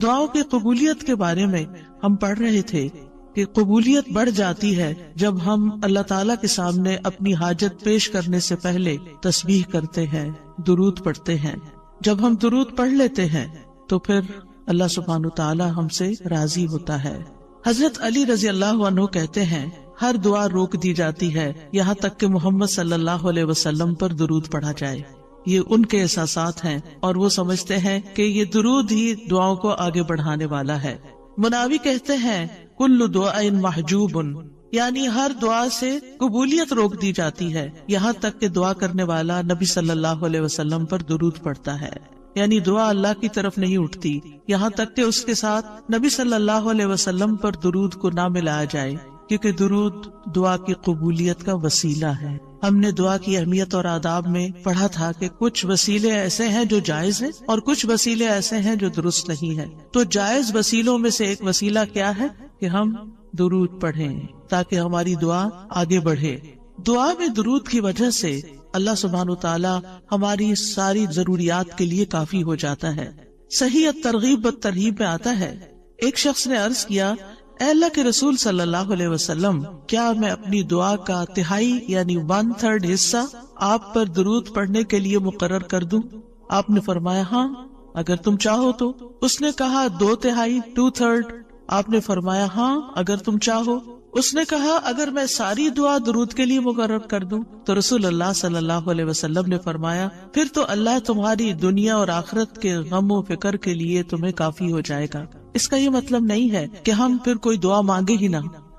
دعاؤں کی قبولیت کے بارے میں ہم پڑھ رہے تھے کہ قبولیت بڑھ جاتی ہے جب ہم اللہ تعالیٰ کے سامنے اپنی حاجت پیش کرنے سے پہلے تسبیح کرتے ہیں، درود پڑھتے ہیں۔ جب ہم درود پڑھ لیتے ہیں تو پھر اللہ سبحانہ تعالیٰ ہم سے راضی ہوتا ہے۔ حضرت علی رضی اللہ عنہ کہتے ہیں، ہر دعا روک دی جاتی ہے یہاں تک کہ محمد صلی اللہ علیہ وسلم پر درود پڑھا جائے۔ یہ ان کے احساسات ہیں اور وہ سمجھتے ہیں کہ یہ درود ہی دعاؤں کو آگے بڑھانے والا ہے۔ مناوی کہتے ہیں، کل دعاء محجوب، یعنی ہر دعا سے قبولیت روک دی جاتی ہے یہاں تک کہ دعا کرنے والا نبی صلی اللہ علیہ وسلم پر درود پڑھتا ہے۔ یعنی دعا اللہ کی طرف نہیں اٹھتی یہاں تک کہ اس کے ساتھ نبی صلی اللہ علیہ وسلم پر درود کو نہ ملایا جائے، کیونکہ درود دعا کی قبولیت کا وسیلہ ہے۔ ہم نے دعا کی اہمیت اور آداب میں پڑھا تھا کہ کچھ وسیلے ایسے ہیں جو جائز ہیں اور کچھ وسیلے ایسے ہیں جو درست نہیں ہیں۔ تو جائز وسیلوں میں سے ایک وسیلہ کیا ہے کہ ہم درود پڑھیں تاکہ ہماری دعا آگے بڑھے۔ دعا میں درود کی وجہ سے اللہ سبحانہ تعالی ہماری ساری ضروریات کے لیے کافی ہو جاتا ہے۔ صحیح الترغیب والترہیب میں آتا ہے، ایک شخص نے عرض کیا، اے اللہ کے رسول صلی اللہ علیہ وسلم، کیا میں اپنی دعا کا تہائی یعنی 1/3 حصہ آپ پر درود پڑھنے کے لیے مقرر کر دوں؟ آپ نے فرمایا، ہاں اگر تم چاہو تو۔ اس نے کہا 2/3 2/3۔ آپ نے فرمایا، ہاں اگر تم چاہو۔ اس نے کہا، اگر میں ساری دعا درود کے لیے مقرر کر دوں؟ تو رسول اللہ صلی اللہ علیہ وسلم نے فرمایا، پھر تو اللہ تمہاری دنیا اور آخرت کے غم و فکر کے لیے تمہیں کافی ہو جائے گا۔ اس کا یہ مطلب نہیں ہے کہ ہم پھر کوئی دعا مانگے ہی نہ،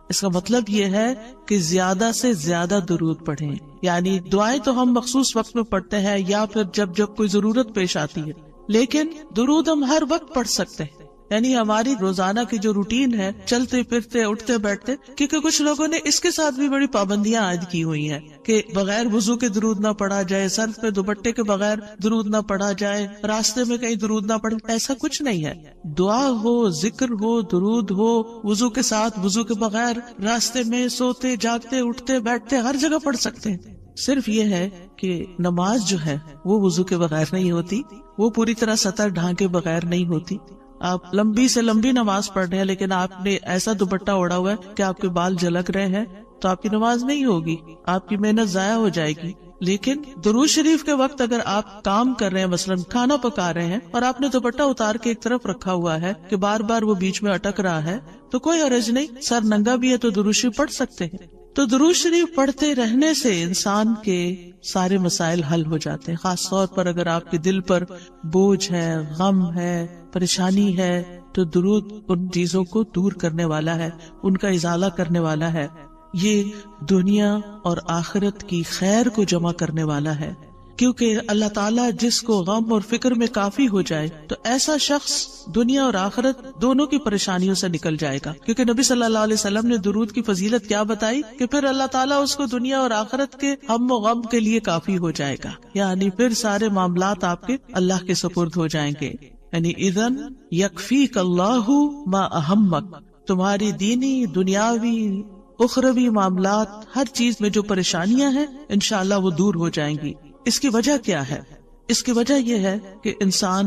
اس کا مطلب یہ ہے کہ زیادہ سے زیادہ درود پڑھیں۔ یعنی دعائیں تو ہم مخصوص وقت میں پڑھتے ہیں یا پھر جب کوئی ضرورت پیش آتی ہے، لیکن درود ہم ہر وقت پڑھ سکتے ہیں۔ یعنی ہماری روزانہ کی جو روٹین ہے، چلتے پھرتے اٹھتے بیٹھتے، کیونکہ کچھ لوگوں نے اس کے ساتھ بھی بڑی پابندیاں عائد کی ہوئی ہیں کہ بغیر وضو کے درود نہ پڑھا جائے، سر پہ دوپٹے کے بغیر درود نہ پڑھا جائے، راستے میں کہیں درود نہ پڑھے۔ ایسا کچھ نہیں ہے، دعا ہو، ذکر ہو، درود ہو، وضو کے ساتھ، وضو کے بغیر، راستے میں، سوتے جاگتے اٹھتے بیٹھتے، ہر جگہ پڑھ سکتے ہیں۔ صرف یہ ہے کہ نماز جو ہے وہ وضو کے بغیر نہیں ہوتی، وہ پوری طرح سطر ڈھانکے بغیر نہیں ہوتی۔ آپ لمبی سے لمبی نماز پڑھ رہے ہیں لیکن آپ نے ایسا دوپٹہ اوڑا ہوا ہے کہ آپ کے بال جھلک رہے ہیں تو آپ کی نماز نہیں ہوگی، آپ کی محنت ضائع ہو جائے گی۔ لیکن درود شریف کے وقت اگر آپ کام کر رہے ہیں، مثلا کھانا پکا رہے ہیں اور آپ نے دوپٹہ اتار کے ایک طرف رکھا ہوا ہے کہ بار بار وہ بیچ میں اٹک رہا ہے، تو کوئی حرج نہیں، سر ننگا بھی ہے تو درود شریف پڑھ سکتے ہیں۔ تو درود شریف پڑھتے رہنے سے انسان کے سارے مسائل حل ہو جاتے ہیں، خاص طور پر اگر آپ کے دل پر بوجھ ہے، غم ہے، پریشانی ہے، تو درود ان چیزوں کو دور کرنے والا ہے، ان کا ازالہ کرنے والا ہے۔ یہ دنیا اور آخرت کی خیر کو جمع کرنے والا ہے، کیونکہ اللہ تعالیٰ جس کو غم اور فکر میں کافی ہو جائے تو ایسا شخص دنیا اور آخرت دونوں کی پریشانیوں سے نکل جائے گا، کیونکہ نبی صلی اللہ علیہ وسلم نے درود کی فضیلت کیا بتائی کہ پھر اللہ تعالیٰ اس کو دنیا اور آخرت کے ہم و غم کے لیے کافی ہو جائے گا، یعنی پھر سارے معاملات آپ کے اللہ کے سپرد ہو جائیں گے۔ یعنی اذن یکفیک اللہ ما اہمک، تمہاری دینی، دنیاوی، اخروی معاملات، ہر چیز میں جو پریشانیاں ہیں انشاءاللہ وہ دور ہو جائیں گی۔ اس کی وجہ کیا ہے؟ اس کی وجہ یہ ہے کہ انسان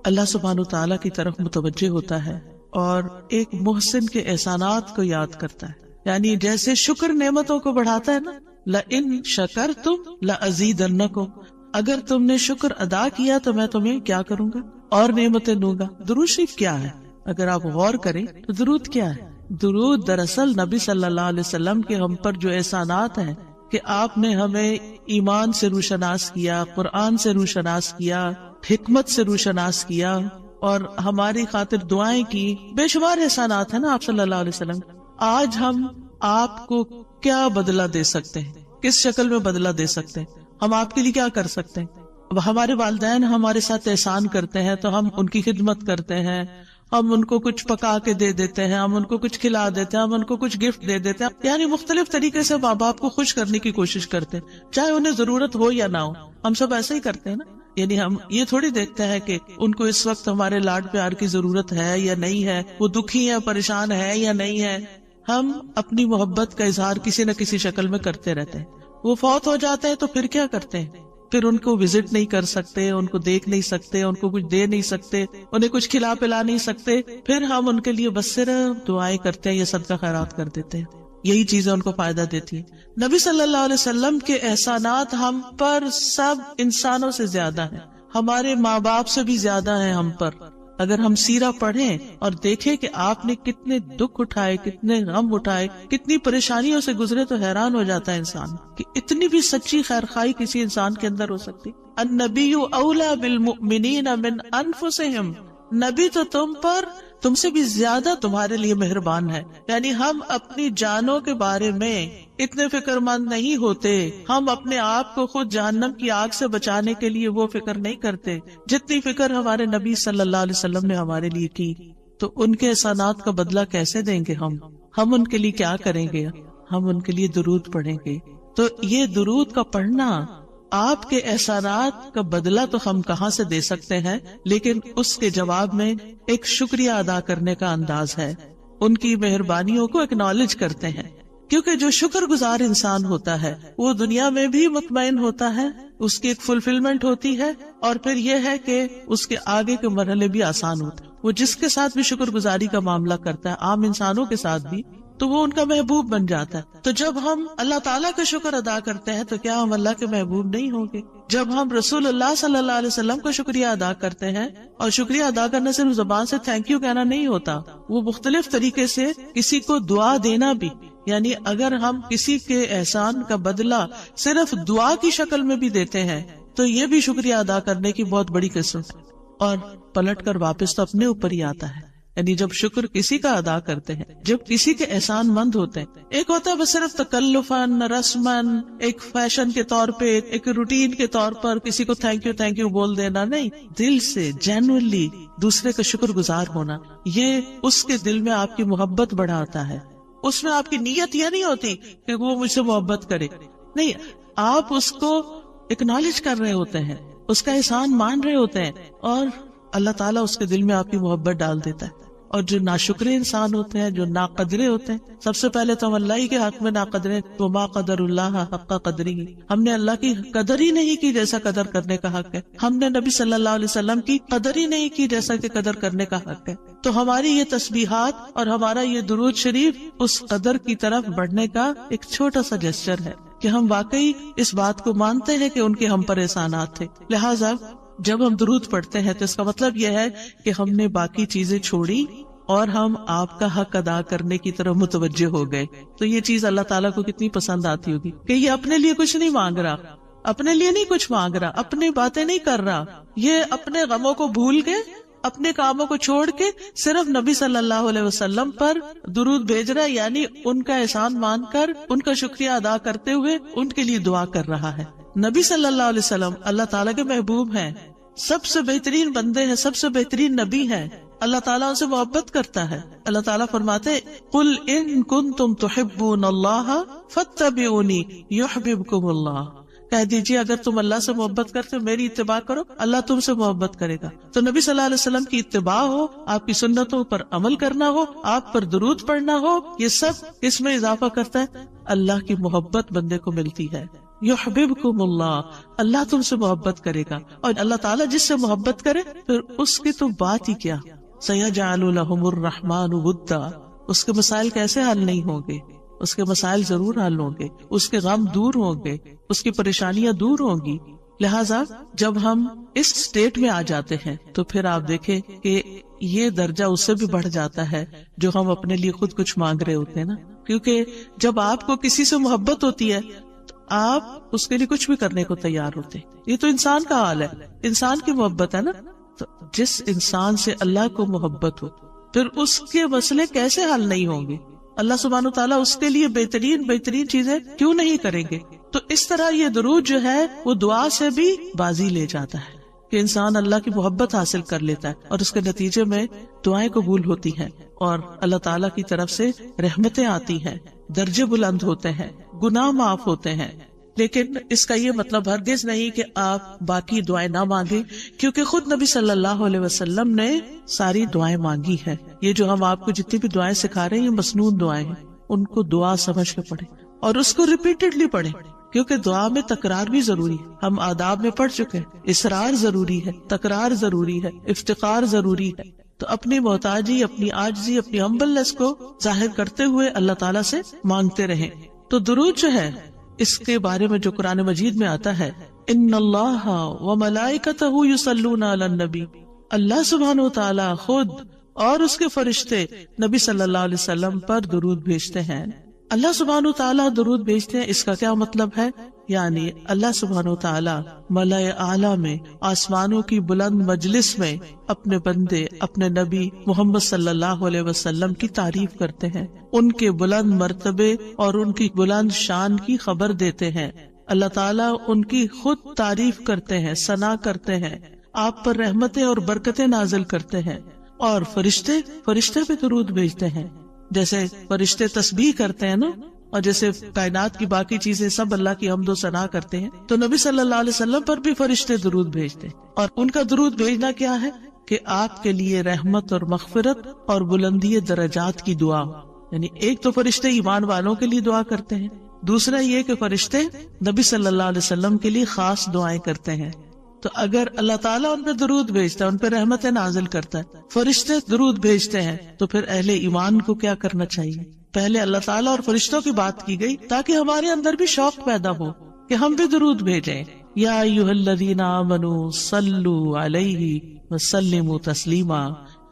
اللہ سبحانہ تعالیٰ کی طرف متوجہ ہوتا ہے اور ایک محسن کے احسانات کو یاد کرتا ہے۔ یعنی جیسے شکر نعمتوں کو بڑھاتا ہے نا، لَإِن شَكَرْتُمْ لَأَزِيدَنَّكُمْ، اگر تم نے شکر ادا کیا تو میں تمہیں کیا کروں گا؟ اور نعمتیں دوں گا۔ درود شریف کیا ہے؟ اگر آپ غور کریں تو درود کیا ہے؟ درود دراصل نبی صلی اللہ علیہ وسلم کے ہم پر جو احسانات ہیں کہ آپ نے ہمیں ایمان سے روشناس کیا، قرآن سے روشناس کیا، حکمت سے روشناس کیا اور ہماری خاطر دعائیں کی، بے شمار احسانات ہیں نا آپ صلی اللہ علیہ وسلم۔ آج ہم آپ کو کیا بدلہ دے سکتے ہیں؟ کس شکل میں بدلہ دے سکتے ہیں؟ ہم آپ کے لیے کیا کر سکتے ہیں؟ اب ہمارے والدین ہمارے ساتھ احسان کرتے ہیں تو ہم ان کی خدمت کرتے ہیں، ہم ان کو کچھ پکا کے دے دیتے ہیں، ہم ان کو کچھ کھلا دیتے ہیں، ہم ان کو کچھ گفٹ دے دیتے ہیں، یعنی مختلف طریقے سے ماں باپ کو خوش کرنے کی کوشش کرتے ہیں، چاہے انہیں ضرورت ہو یا نہ ہو۔ ہم سب ایسے ہی کرتے ہیں نا، یعنی ہم یہ تھوڑی دیکھتے ہیں کہ ان کو اس وقت ہمارے لاڈ پیار کی ضرورت ہے یا نہیں ہے، وہ دکھی ہے، پریشان ہے یا نہیں ہے۔ ہم اپنی محبت کا اظہار کسی نہ کسی شکل میں کرتے رہتے ہیں۔ وہ فوت ہو جاتے ہیں تو پھر کیا کرتے ہیں؟ پھر ان کو وزٹ نہیں کر سکتے، ان کو دیکھ نہیں سکتے، ان کو کچھ دے نہیں سکتے، انہیں کچھ کھلا پلا نہیں سکتے، پھر ہم ان کے لیے بس صرف دعائیں کرتے ہیں یا صدقہ خیرات کر دیتے ہیں، یہی چیزیں ان کو فائدہ دیتی ہیں۔ نبی صلی اللہ علیہ وسلم کے احسانات ہم پر سب انسانوں سے زیادہ ہیں، ہمارے ماں باپ سے بھی زیادہ ہیں ہم پر۔ اگر ہم سیرہ پڑھیں اور دیکھیں کہ آپ نے کتنے دکھ اٹھائے، کتنے غم اٹھائے، کتنی پریشانیوں سے گزرے، تو حیران ہو جاتا ہے انسان کہ اتنی بھی سچی خیرخواہی کسی انسان کے اندر ہو سکتی۔ النبی اولیٰ بالمؤمنین من انفسہم، نبی تو تم سے بھی زیادہ تمہارے لیے مہربان ہے۔ یعنی ہم اپنی جانوں کے بارے میں اتنے فکر مند نہیں ہوتے، ہم اپنے آپ کو خود جہنم کی آگ سے بچانے کے لیے وہ فکر نہیں کرتے جتنی فکر ہمارے نبی صلی اللہ علیہ وسلم نے ہمارے لیے کی۔ تو ان کے احسانات کا بدلہ کیسے دیں گے ہم ان کے لیے کیا کریں گے؟ ہم ان کے لیے درود پڑھیں گے۔ تو یہ درود کا پڑھنا، آپ کے احسانات کا بدلہ تو ہم کہاں سے دے سکتے ہیں، لیکن اس کے جواب میں ایک شکریہ ادا کرنے کا انداز ہے، ان کی مہربانیوں کو اکنالج کرتے ہیں، کیونکہ جو شکر گزار انسان ہوتا ہے وہ دنیا میں بھی مطمئن ہوتا ہے، اس کی ایک فلفلمنٹ ہوتی ہے، اور پھر یہ ہے کہ اس کے آگے کے مرحلے بھی آسان ہوتے ہیں۔ وہ جس کے ساتھ بھی شکر گزاری کا معاملہ کرتا ہے، عام انسانوں کے ساتھ بھی، تو وہ ان کا محبوب بن جاتا ہے۔ تو جب ہم اللہ تعالیٰ کا شکر ادا کرتے ہیں تو کیا ہم اللہ کے محبوب نہیں ہوں گے؟ جب ہم رسول اللہ صلی اللہ علیہ وسلم کا شکریہ ادا کرتے ہیں، اور شکریہ ادا کرنا صرف زبان سے تھینک یو کہنا نہیں ہوتا، وہ مختلف طریقے سے کسی کو دعا دینا بھی، یعنی اگر ہم کسی کے احسان کا بدلہ صرف دعا کی شکل میں بھی دیتے ہیں تو یہ بھی شکریہ ادا کرنے کی بہت بڑی قسم ہے، اور پلٹ کر واپس تو اپنے اوپر ہی آتا ہے۔ یعنی جب شکر کسی کا ادا کرتے ہیں، جب کسی کے احسان مند ہوتے ہیں، ایک ہوتا ہے بس صرف تکلفاً رسماً ایک فیشن کے طور پہ، ایک روٹین کے طور پر کسی کو تھینک یو بول دینا، نہیں، دل سے جینوئنلی دوسرے کا شکر گزار ہونا، یہ اس کے دل میں آپ کی محبت بڑھاتا ہے۔ اس میں آپ کی نیت یہ نہیں ہوتی کہ وہ مجھ سے محبت کرے، نہیں، آپ اس کو اکنالج کر رہے ہوتے ہیں، اس کا احسان مان رہے ہوتے ہیں، اور اللہ تعالیٰ اس کے دل میں آپ کی محبت ڈال دیتا ہے۔ اور جو ناشکرے انسان ہوتے ہیں، جو ناقدرے ہوتے ہیں، سب سے پہلے تو ہم اللہ ہی کے حق میں ناقدرے، وما قدر اللہ حق قدرہ، ہم نے اللہ کی قدر ہی نہیں کی جیسا قدر کرنے کا حق ہے، ہم نے نبی صلی اللہ علیہ وسلم کی قدر ہی نہیں کی جیسا کہ قدر کرنے کا حق ہے۔ تو ہماری یہ تسبیحات اور ہمارا یہ درود شریف اس قدر کی طرف بڑھنے کا ایک چھوٹا سا جسچر ہے کہ ہم واقعی اس بات کو مانتے ہیں کہ ان کے ہم پر احسانات تھے۔ لہٰذا جب ہم درود پڑھتے ہیں تو اس کا مطلب یہ ہے کہ ہم نے باقی چیزیں چھوڑی اور ہم آپ کا حق ادا کرنے کی طرف متوجہ ہو گئے۔ تو یہ چیز اللہ تعالیٰ کو کتنی پسند آتی ہوگی کہ یہ اپنے لیے کچھ نہیں مانگ رہا، اپنے لیے نہیں کچھ مانگ رہا، اپنی باتیں نہیں کر رہا، یہ اپنے غموں کو بھول کے، اپنے کاموں کو چھوڑ کے صرف نبی صلی اللہ علیہ وسلم پر درود بھیج رہا ہے، یعنی ان کا احسان مان کر، ان کا شکریہ ادا کرتے ہوئے ان کے لیے دعا کر رہا ہے۔ نبی صلی اللہ علیہ وسلم اللہ تعالیٰ کے محبوب ہیں، سب سے بہترین بندے ہیں، سب سے بہترین نبی ہیں، اللہ تعالیٰ ان سے محبت کرتا ہے۔ اللہ تعالیٰ فرماتے قل ان کنتم تحبون اللہ فاتبعونی یحببکم اللہ، کہہ دیجیے اگر تم اللہ سے محبت کرتے ہو میری اتباع کرو، اللہ تم سے محبت کرے گا۔ تو نبی صلی اللہ علیہ وسلم کی اتباع ہو، آپ کی سنتوں پر عمل کرنا ہو، آپ پر درود پڑھنا ہو، یہ سب اس میں اضافہ کرتا ہے اللہ کی محبت بندے کو ملتی ہے۔ یحببکم اللہ، اللہ تم سے محبت کرے گا، اور اللہ تعالیٰ جس سے محبت کرے پھر اس کی تو بات ہی کیا، سیجعل لہم الرحمن ودا، اس کے مسائل کیسے حل نہیں ہوں گے، اس کے مسائل ضرور حل ہوں گے، اس کے غم دور ہوں گے، اس کی پریشانیاں دور ہوں گی۔ لہٰذا جب ہم اس سٹیٹ میں آ جاتے ہیں تو پھر آپ دیکھیں کہ یہ درجہ اس سے بھی بڑھ جاتا ہے جو ہم اپنے لیے خود کچھ مانگ رہے ہوتے ہیں نا، کیونکہ جب آپ کو کسی سے محبت ہوتی ہے آپ اس کے لیے کچھ بھی کرنے کو تیار ہوتے۔ یہ تو انسان کا حال ہے، انسان کی محبت ہے نا، تو جس انسان سے اللہ کو محبت ہو پھر اس کے مسئلے کیسے حل نہیں ہوں گے؟ اللہ سبحانہ تعالیٰ اس کے لیے بہترین چیزیں کیوں نہیں کریں گے؟ تو اس طرح یہ درود جو ہے وہ دعا سے بھی بازی لے جاتا ہے کہ انسان اللہ کی محبت حاصل کر لیتا ہے، اور اس کے نتیجے میں دعائیں قبول ہوتی ہیں، اور اللہ تعالیٰ کی طرف سے رحمتیں آتی ہیں، درجے بلند ہوتے ہیں، گناہ معاف ہوتے ہیں۔ لیکن اس کا یہ مطلب ہرگز نہیں کہ آپ باقی دعائیں نہ مانگیں، کیونکہ خود نبی صلی اللہ علیہ وسلم نے ساری دعائیں مانگی ہیں۔ یہ جو ہم آپ کو جتنی بھی دعائیں سکھا رہے ہیں یہ مسنون دعائیں ہیں، ان کو دعا سمجھ کے پڑھیں اور اس کو ریپیٹڈلی پڑھیں۔ کیونکہ دعا میں تکرار بھی ضروری ہے. ہم آداب میں پڑھ چکے ہیں, اصرار ضروری ہے, تکرار ضروری ہے, افتقار ضروری ہے. تو اپنی محتاجی, اپنی عاجزی, اپنی ہمبلنس کو ظاہر کرتے ہوئے اللہ تعالیٰ سے مانگتے رہیں. تو درود جو ہے اس کے بارے میں جو قرآن مجید میں آتا ہے, ان اللہ وملائکتہ یصلون علی النبی, اللہ سبحانہ و تعالیٰ خود اور اس کے فرشتے نبی صلی اللہ علیہ وسلم پر درود بھیجتے ہیں. اللہ سبحانہ و تعالیٰ درود بھیجتے ہیں, اس کا کیا مطلب ہے؟ یعنی اللہ سبحانہ و تعالیٰ ملائے اعلیٰ میں, آسمانوں کی بلند مجلس میں اپنے بندے, اپنے نبی محمد صلی اللہ علیہ وسلم کی تعریف کرتے ہیں, ان کے بلند مرتبے اور ان کی بلند شان کی خبر دیتے ہیں. اللہ تعالیٰ ان کی خود تعریف کرتے ہیں, ثنا کرتے ہیں, آپ پر رحمتیں اور برکتیں نازل کرتے ہیں. اور فرشتے بھی درود بھیجتے ہیں. جیسے فرشتے تسبیح کرتے ہیں نا, اور جیسے کائنات کی باقی چیزیں سب اللہ کی حمد و ثنا کرتے ہیں, تو نبی صلی اللہ علیہ وسلم پر بھی فرشتے درود بھیجتے ہیں. اور ان کا درود بھیجنا کیا ہے کہ آپ کے لیے رحمت اور مغفرت اور بلندی درجات کی دعا. یعنی ایک تو فرشتے ایمان والوں کے لیے دعا کرتے ہیں, دوسرا یہ کہ فرشتے نبی صلی اللہ علیہ وسلم کے لیے خاص دعائیں کرتے ہیں. تو اگر اللہ تعالیٰ ان پہ درود بھیجتا ہے, ان پہ رحمتیں نازل کرتا ہے, فرشتے درود بھیجتے ہیں, تو پھر اہل ایمان کو کیا کرنا چاہیے؟ پہلے اللہ تعالیٰ اور فرشتوں کی بات کی گئی تاکہ ہمارے اندر بھی شوق پیدا ہو کہ ہم بھی درود بھیجیں. یا ایھا الذین آمنوا صلوا علیہ وسلموا تسلیما,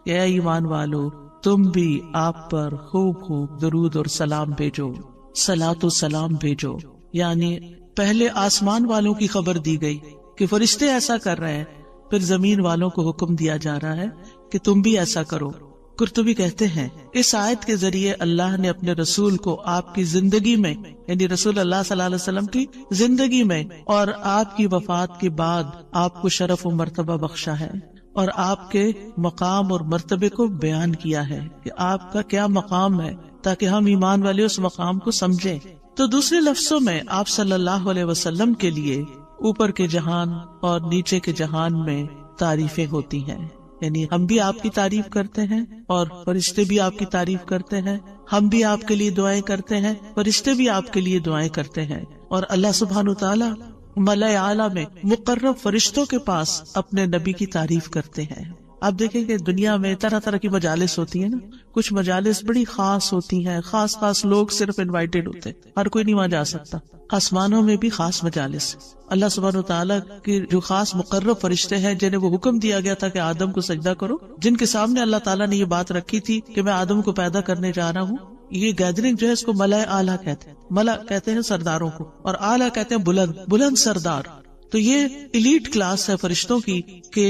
اے ایمان والو تم بھی آپ پر خوب درود اور سلام بھیجو, صلاۃ و سلام بھیجو. یعنی پہلے آسمان والوں کی خبر دی گئی کہ فرشتے ایسا کر رہے ہیں, پھر زمین والوں کو حکم دیا جا رہا ہے کہ تم بھی ایسا کرو. قرطبی کہتے ہیں اس آیت کے ذریعے اللہ نے اپنے رسول کو آپ کی زندگی میں, یعنی رسول اللہ صلی اللہ علیہ وسلم کی زندگی میں اور آپ کی وفات کے بعد آپ کو شرف و مرتبہ بخشا ہے, اور آپ کے مقام اور مرتبے کو بیان کیا ہے کہ آپ کا کیا مقام ہے, تاکہ ہم ایمان والے اس مقام کو سمجھیں. تو دوسرے لفظوں میں آپ صلی اللہ علیہ وسلم کے لیے اوپر کے جہان اور نیچے کے جہان میں تعریفیں ہوتی ہیں. یعنی ہم بھی آپ کی تعریف کرتے ہیں اور فرشتے بھی آپ کی تعریف کرتے ہیں, ہم بھی آپ کے لیے دعائیں کرتے ہیں, فرشتے بھی آپ کے لیے دعائیں کرتے ہیں. اور اللہ سبحانہ وتعالی ملائے اعلیٰ میں مقرب فرشتوں کے پاس اپنے نبی کی تعریف کرتے ہیں. آپ دیکھیں کہ دنیا میں طرح طرح کی مجالس ہوتی ہیں نا, کچھ مجالس بڑی خاص ہوتی ہیں, خاص لوگ صرف انوائٹیڈ ہوتے ہیں, ہر کوئی نہیں وہاں جا سکتا. آسمانوں میں بھی خاص مجالس, اللہ سبحانہ وتعالیٰ کی جو خاص مقرب فرشتے ہیں جنہیں وہ حکم دیا گیا تھا کہ آدم کو سجدہ کرو, جن کے سامنے اللہ تعالیٰ نے یہ بات رکھی تھی کہ میں آدم کو پیدا کرنے جا رہا ہوں. یہ گیدرنگ جو ہے اس کو ملائے اعلیٰ کہتے ہیں. ملا کہتے ہیں سرداروں کو, اور اعلیٰ کہتے ہیں بلند سردار. تو یہ ایلیٹ کلاس ہے فرشتوں کی کہ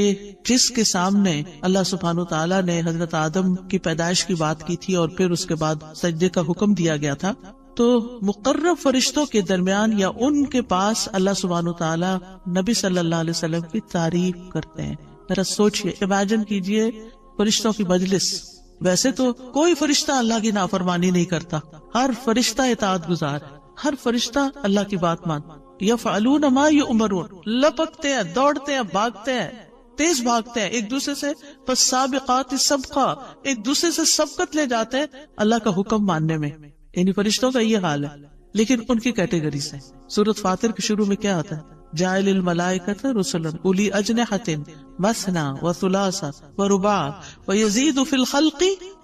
جس کے سامنے اللہ سبحانہ وتعالیٰ نے حضرت آدم کی پیدائش کی بات کی تھی اور پھر اس کے بعد سجدے کا حکم دیا گیا تھا. تو مقرب فرشتوں کے درمیان یا ان کے پاس اللہ سبحانہ وتعالیٰ نبی صلی اللہ علیہ وسلم کی تعریف کرتے ہیں. ذرا سوچئے, امیجن کیجئے فرشتوں کی مجلس. ویسے تو کوئی فرشتہ اللہ کی نافرمانی نہیں کرتا, ہر فرشتہ اطاعت گزار ہے, ہر فرشتہ اللہ کی بات مانتا. یفعلون ما یؤمرون, لپکتے ہیں, دوڑتے ہیں, بھاگتے ہیں, تیز بھاگتے ہیں ایک دوسرے سے. پس سابقات سبقہ, ایک دوسرے سے سبقت لے جاتے ہیں اللہ کا حکم ماننے میں. یعنی فرشتوں کا یہ حال ہے. لیکن ان کی کیٹیگریز ہیں. سورۃ فاطر کے شروع میں کیا آتا ہے؟ جاعل الملائکۃ رسلا اولی اجنحۃ مثنی وثلاث ورباع ویزید فی الخلق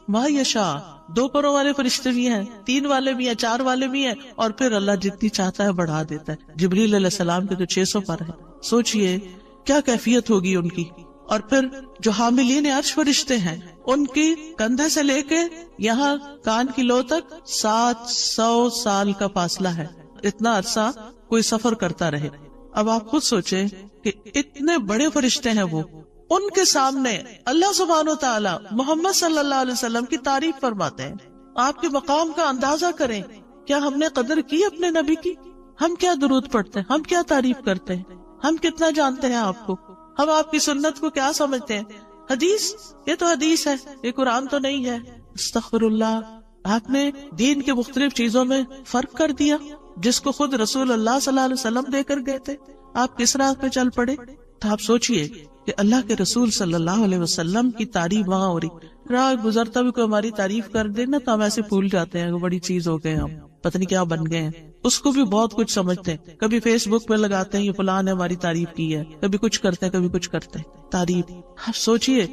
ما یشاء. 2 پروں والے فرشتے بھی ہیں, 3 والے بھی ہیں, 4 والے بھی ہیں, اور پھر اللہ جتنی چاہتا ہے بڑھا دیتا ہے. جبریل علیہ السلام کے تو 600 پر ہیں. سوچئے کیا کیفیت ہوگی ان کی. اور پھر جو حاملین عرش فرشتے ہیں ان کی کندھے سے لے کے یہاں کان کی لو تک 700 سال کا فاصلہ ہے. اتنا عرصہ کوئی سفر کرتا رہے. اب آپ خود سوچیں کہ اتنے بڑے فرشتے ہیں وہ, ان کے سامنے اللہ سبحانہ و تعالیٰ محمد صلی اللہ علیہ وسلم کی تعریف فرماتے ہیں. آپ کے مقام کا اندازہ کریں. کیا ہم نے قدر کی اپنے نبی کی؟ ہم کیا درود پڑھتے ہیں, ہم کیا تعریف کرتے ہیں, ہم کتنا جانتے ہیں آپ کو, ہم آپ کی سنت کو کیا سمجھتے ہیں. حدیث, یہ تو حدیث ہے, یہ قرآن تو نہیں ہے. استغفر اللہ. آپ نے دین کے مختلف چیزوں میں فرق کر دیا جس کو خود رسول اللہ صلی اللہ علیہ وسلم دے کر گئے تھے. آپ کس راہ پہ چل پڑے؟ تو آپ سوچئے کہ اللہ کے رسول صلی اللہ علیہ وسلم کی تعریف وہاں ہو رہی, راہ گزرتا بھی کوئی ہماری تعریف کر دے نا تو ہم ایسے بھول جاتے ہیں, بڑی چیز ہو گئے ہم. پتہ نہیں کیا بن گئے ہیں، اس کو بھی بہت کچھ سمجھتے ہیں. کبھی فیس بک پہ لگاتے ہیں یہ فلاں نے ہماری تعریف کی ہے، کبھی کچھ کرتے ہیں کبھی کچھ کرتے ہیں تعریف. آپ سوچئے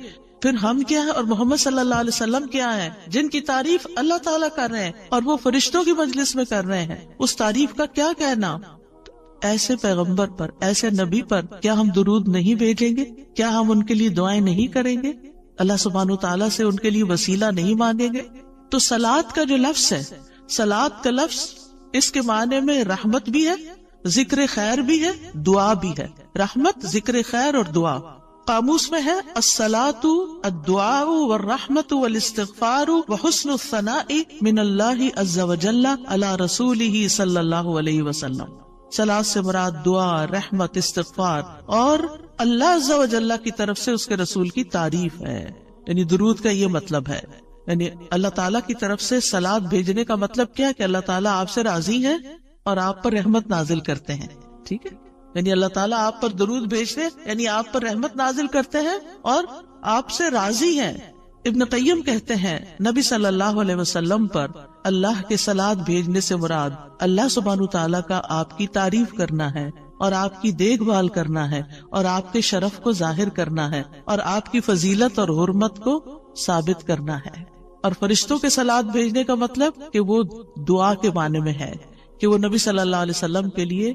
پھر ہم کیا ہے اور محمد صلی اللہ علیہ وسلم کیا ہے جن کی تعریف اللہ تعالیٰ کر رہے ہیں اور وہ فرشتوں کی مجلس میں کر رہے ہیں، اس تعریف کا کیا کہنا. ایسے پیغمبر پر، ایسے نبی پر کیا ہم درود نہیں بھیجیں گے؟ کیا ہم ان کے لیے دعائیں نہیں کریں گے؟ اللہ سبحانہ وتعالیٰ سے ان کے لیے وسیلہ نہیں مانگیں گے؟ تو صلاۃ کا جو لفظ ہے، صلاۃ کا لفظ اس کے معنی میں رحمت بھی ہے، ذکر خیر بھی ہے، دعا بھی ہے. رحمت، ذکر خیر اور دعا. قاموس میں ہے الصلاۃ الدعاء والرحمت والاستغفار وحسن الثناء من اللہ عز وجل علی رسولہ صلی اللہ علیہ وسلم. صلاۃ سے مراد دعا، رحمت، استغفار اور اللہ عز وجل کی طرف سے اس کے رسول کی تعریف ہے. یعنی درود کا یہ مطلب ہے، یعنی اللہ تعالیٰ کی طرف سے صلاۃ بھیجنے کا مطلب کیا کہ اللہ تعالیٰ آپ سے راضی ہے اور آپ پر رحمت نازل کرتے ہیں. ٹھیک ہے، یعنی اللہ تعالیٰ آپ پر درود بھیجتے یعنی آپ پر رحمت نازل کرتے ہیں اور آپ سے راضی ہیں. ابن قیم کہتے ہیں نبی صلی اللہ علیہ وسلم پر اللہ کے صلاۃ بھیجنے سے مراد اللہ سبحانہ تعالیٰ کا آپ کی تعریف کرنا ہے اور آپ کی دیکھ بھال کرنا ہے اور آپ کے شرف کو ظاہر کرنا ہے اور آپ کی فضیلت اور حرمت کو ثابت کرنا ہے. اور فرشتوں کے صلاۃ بھیجنے کا مطلب کہ وہ دعا کے معنی میں ہے کہ وہ نبی صلی اللہ علیہ وسلم کے لیے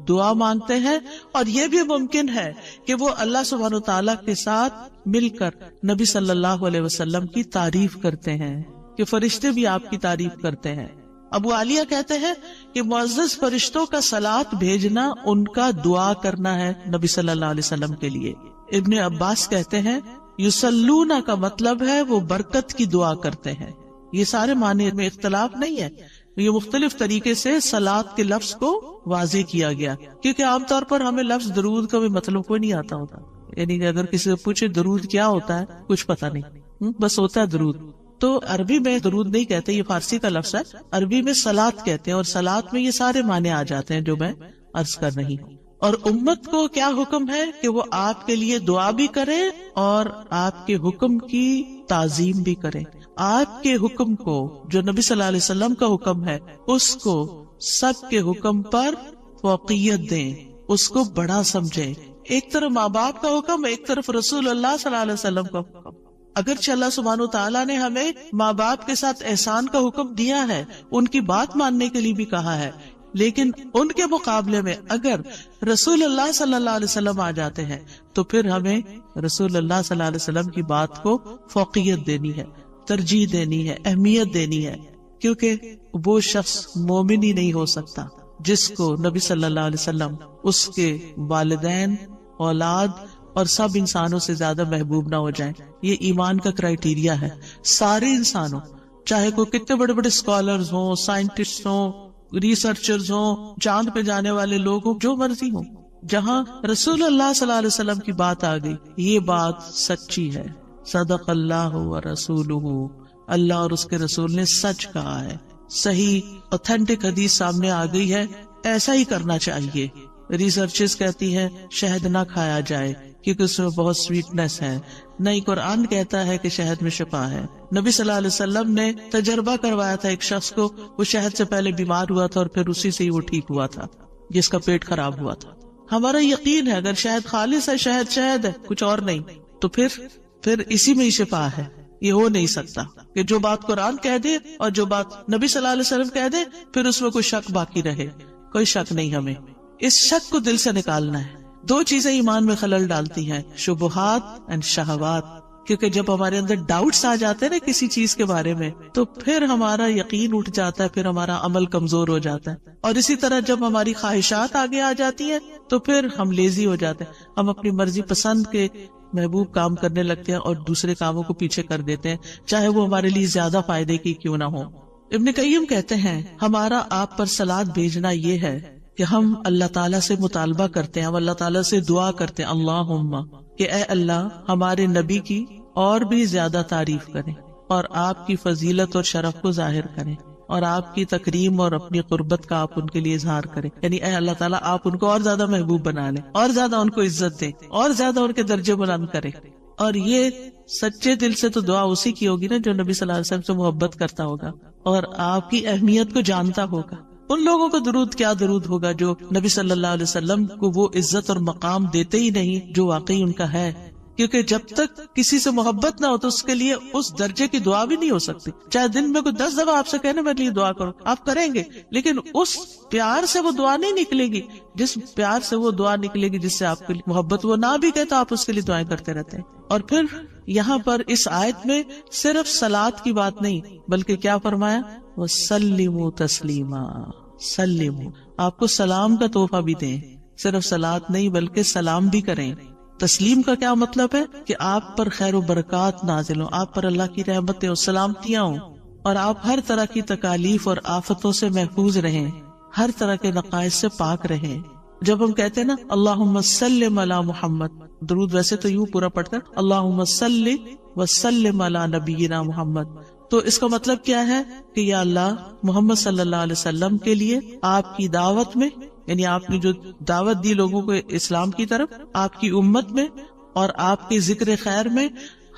دعا مانگتے ہیں. اور یہ بھی ممکن ہے کہ وہ اللہ سبحانہ تعالیٰ کے ساتھ مل کر نبی صلی اللہ علیہ وسلم کی تعریف کرتے ہیں کہ فرشتے بھی آپ کی تعریف کرتے ہیں. ابو عالیہ کہتے ہیں کہ معزز فرشتوں کا صلاۃ بھیجنا ان کا دعا کرنا ہے نبی صلی اللہ علیہ وسلم کے لیے. ابن عباس کہتے ہیں یصلون کا مطلب ہے وہ برکت کی دعا کرتے ہیں. یہ سارے معنی میں اختلاف نہیں ہے، یہ مختلف طریقے سے صلاۃ کے لفظ کو واضح کیا گیا، کیونکہ عام طور پر ہمیں لفظ درود کا بھی مطلب کوئی نہیں آتا ہوتا. یعنی کہ اگر کسی سے پوچھے درود کیا ہوتا ہے کچھ پتا نہیں، بس ہوتا ہے درود. تو عربی میں درود نہیں کہتے، یہ فارسی کا لفظ ہے. عربی میں صلاۃ کہتے ہیں اور صلاۃ میں یہ سارے معنی آ جاتے ہیں جو میں عرض کر رہی ہوں. اور امت کو کیا حکم ہے کہ وہ آپ کے لیے دعا بھی کرے اور آپ کے حکم کی تعظیم بھی کرے. آپ کے حکم کو جو نبی صلی اللہ علیہ وسلم کا حکم ہے اس کو سب کے حکم پر فوقیت دیں، اس کو بڑا سمجھیں. ایک طرف ماں باپ کا حکم، ایک طرف رسول اللہ صلی اللہ علیہ وسلم کا حکم. اگرچہ اللہ سبحانہ تعالیٰ نے ہمیں ماں باپ کے ساتھ احسان کا حکم دیا ہے، ان کی بات ماننے کے لیے بھی کہا ہے، لیکن ان کے مقابلے میں اگر رسول اللہ صلی اللہ علیہ وسلم آ جاتے ہیں تو پھر ہمیں رسول اللہ صلی اللہ علیہ وسلم کی بات کو فوقیت دینی ہے، ترجیح دینی ہے، اہمیت دینی ہے. کیونکہ وہ شخص مومن ہی نہیں ہو سکتا جس کو نبی صلی اللہ علیہ وسلم اس کے والدین، اولاد اور سب انسانوں سے زیادہ محبوب نہ ہو جائیں. یہ ایمان کا کرائیٹیریا ہے. سارے انسانوں، چاہے کوئی کتنے بڑے بڑے اسکالرز ہوں، سائنٹسٹ ہوں، ریسرچرز ہوں، چاند پہ جانے والے لوگ ہوں، جو مرضی ہوں، جہاں رسول اللہ صلی اللہ علیہ وسلم کی بات آ گئی یہ بات سچی ہے. صدق اللہ و رسولہ، اللہ اور اس کے رسول نے سچ کہا ہے. صحیح اوتھینٹک حدیث سامنے آ گئی ہے، ایسا ہی کرنا چاہیے. ریسرچز کہتی ہے شہد نہ کھایا جائے کیونکہ اس میں بہت سویٹنس ہے. نہیں، قرآن کہتا ہے کہ شہد میں شفا ہے. نبی صلی اللہ علیہ وسلم نے تجربہ کروایا تھا ایک شخص کو، وہ شہد سے پہلے بیمار ہوا تھا اور پھر اسی سے ہی وہ ٹھیک ہوا تھا جس کا پیٹ خراب ہوا تھا. ہمارا یقین ہے اگر شہد خالص ہے، شہد شہد ہے، کچھ اور نہیں، تو پھر اسی میں ہی شفا ہے. یہ ہو نہیں سکتا کہ جو بات قرآن کہہ دے اور جو بات نبی صلی اللہ علیہ وسلم کہہ دے پھر اس میں کوئی شک باقی رہے. کوئی شک نہیں. ہمیں اس شک کو دل سے نکالنا ہے. دو چیزیں ایمان میں خلل ڈالتی ہیں، شبہات اینڈ شہوات. کیونکہ جب ہمارے اندر ڈاؤٹس آ جاتے ہیں نا کسی چیز کے بارے میں تو پھر ہمارا یقین اٹھ جاتا ہے، پھر ہمارا عمل کمزور ہو جاتا ہے. اور اسی طرح جب ہماری خواہشات آگے آ جاتی ہیں تو پھر ہم لیزی ہو جاتے ہیں، ہم اپنی مرضی پسند کے محبوب کام کرنے لگتے ہیں اور دوسرے کاموں کو پیچھے کر دیتے ہیں، چاہے وہ ہمارے لیے زیادہ فائدے کی کیوں نہ ہو. ابن قیم کہتے ہیں ہمارا آپ پر صلاۃ بھیجنا یہ ہے کہ ہم اللہ تعالیٰ سے مطالبہ کرتے ہیں، ہم اللہ تعالیٰ سے دعا کرتے ہیں، اللہم، کہ اے اللہ ہمارے نبی کی اور بھی زیادہ تعریف کریں اور آپ کی فضیلت اور شرف کو ظاہر کریں اور آپ کی تکریم اور اپنی قربت کا آپ ان کے لیے اظہار کریں. یعنی اے اللہ تعالیٰ آپ ان کو اور زیادہ محبوب بنا لیں اور زیادہ ان کو عزت دیں اور زیادہ ان کے درجے بلند کریں. اور یہ سچے دل سے تو دعا اسی کی ہوگی نا جو نبی صلی اللہ علیہ وسلم سے محبت کرتا ہوگا اور آپ کی اہمیت کو جانتا ہوگا. ان لوگوں کو درود کیا درود ہوگا جو نبی صلی اللہ علیہ وسلم کو وہ عزت اور مقام دیتے ہی نہیں جو واقعی ان کا ہے. کیونکہ جب تک کسی سے محبت نہ ہو تو اس کے لیے اس درجے کی دعا بھی نہیں ہو سکتی. چاہے دن میں کوئی 10 دفعہ آپ سے کہنے میرے لیے دعا کرو، آپ کریں گے، لیکن اس پیار سے وہ دعا نہیں نکلے گی جس پیار سے وہ دعا نکلے گی جس سے آپ کی محبت. وہ نہ بھی کہے تو آپ اس کے لیے دعائیں کرتے رہتے ہیں. اور پھر یہاں پر اس آیت میں صرف صلاۃ کی بات نہیں بلکہ کیا فرمایا، وَسَلِّمُوا تَسْلِيمًا. سلموا، آپ کو سلام کا تحفہ بھی دیں، صرف صلاۃ نہیں بلکہ سلام بھی کریں. تسلیم کا کیا مطلب ہے کہ آپ پر خیر و برکات نازل ہوں، آپ پر اللہ کی رحمتیں اور سلامتیاں ہوں، اور آپ ہر طرح کی تکالیف اور آفتوں سے محفوظ رہیں، ہر طرح کے نقائص سے پاک رہیں. جب ہم کہتے ہیں نا اللہم سلم علی محمد، درود ویسے تو یوں پورا پڑھ کر اللہم صلی وسلم علی نبینا محمد، تو اس کا مطلب کیا ہے کہ یا اللہ محمد صلی اللہ علیہ وسلم کے لیے آپ کی دعوت میں، یعنی آپ نے جو دعوت دی لوگوں کو اسلام کی طرف، آپ کی امت میں اور آپ کے ذکر خیر میں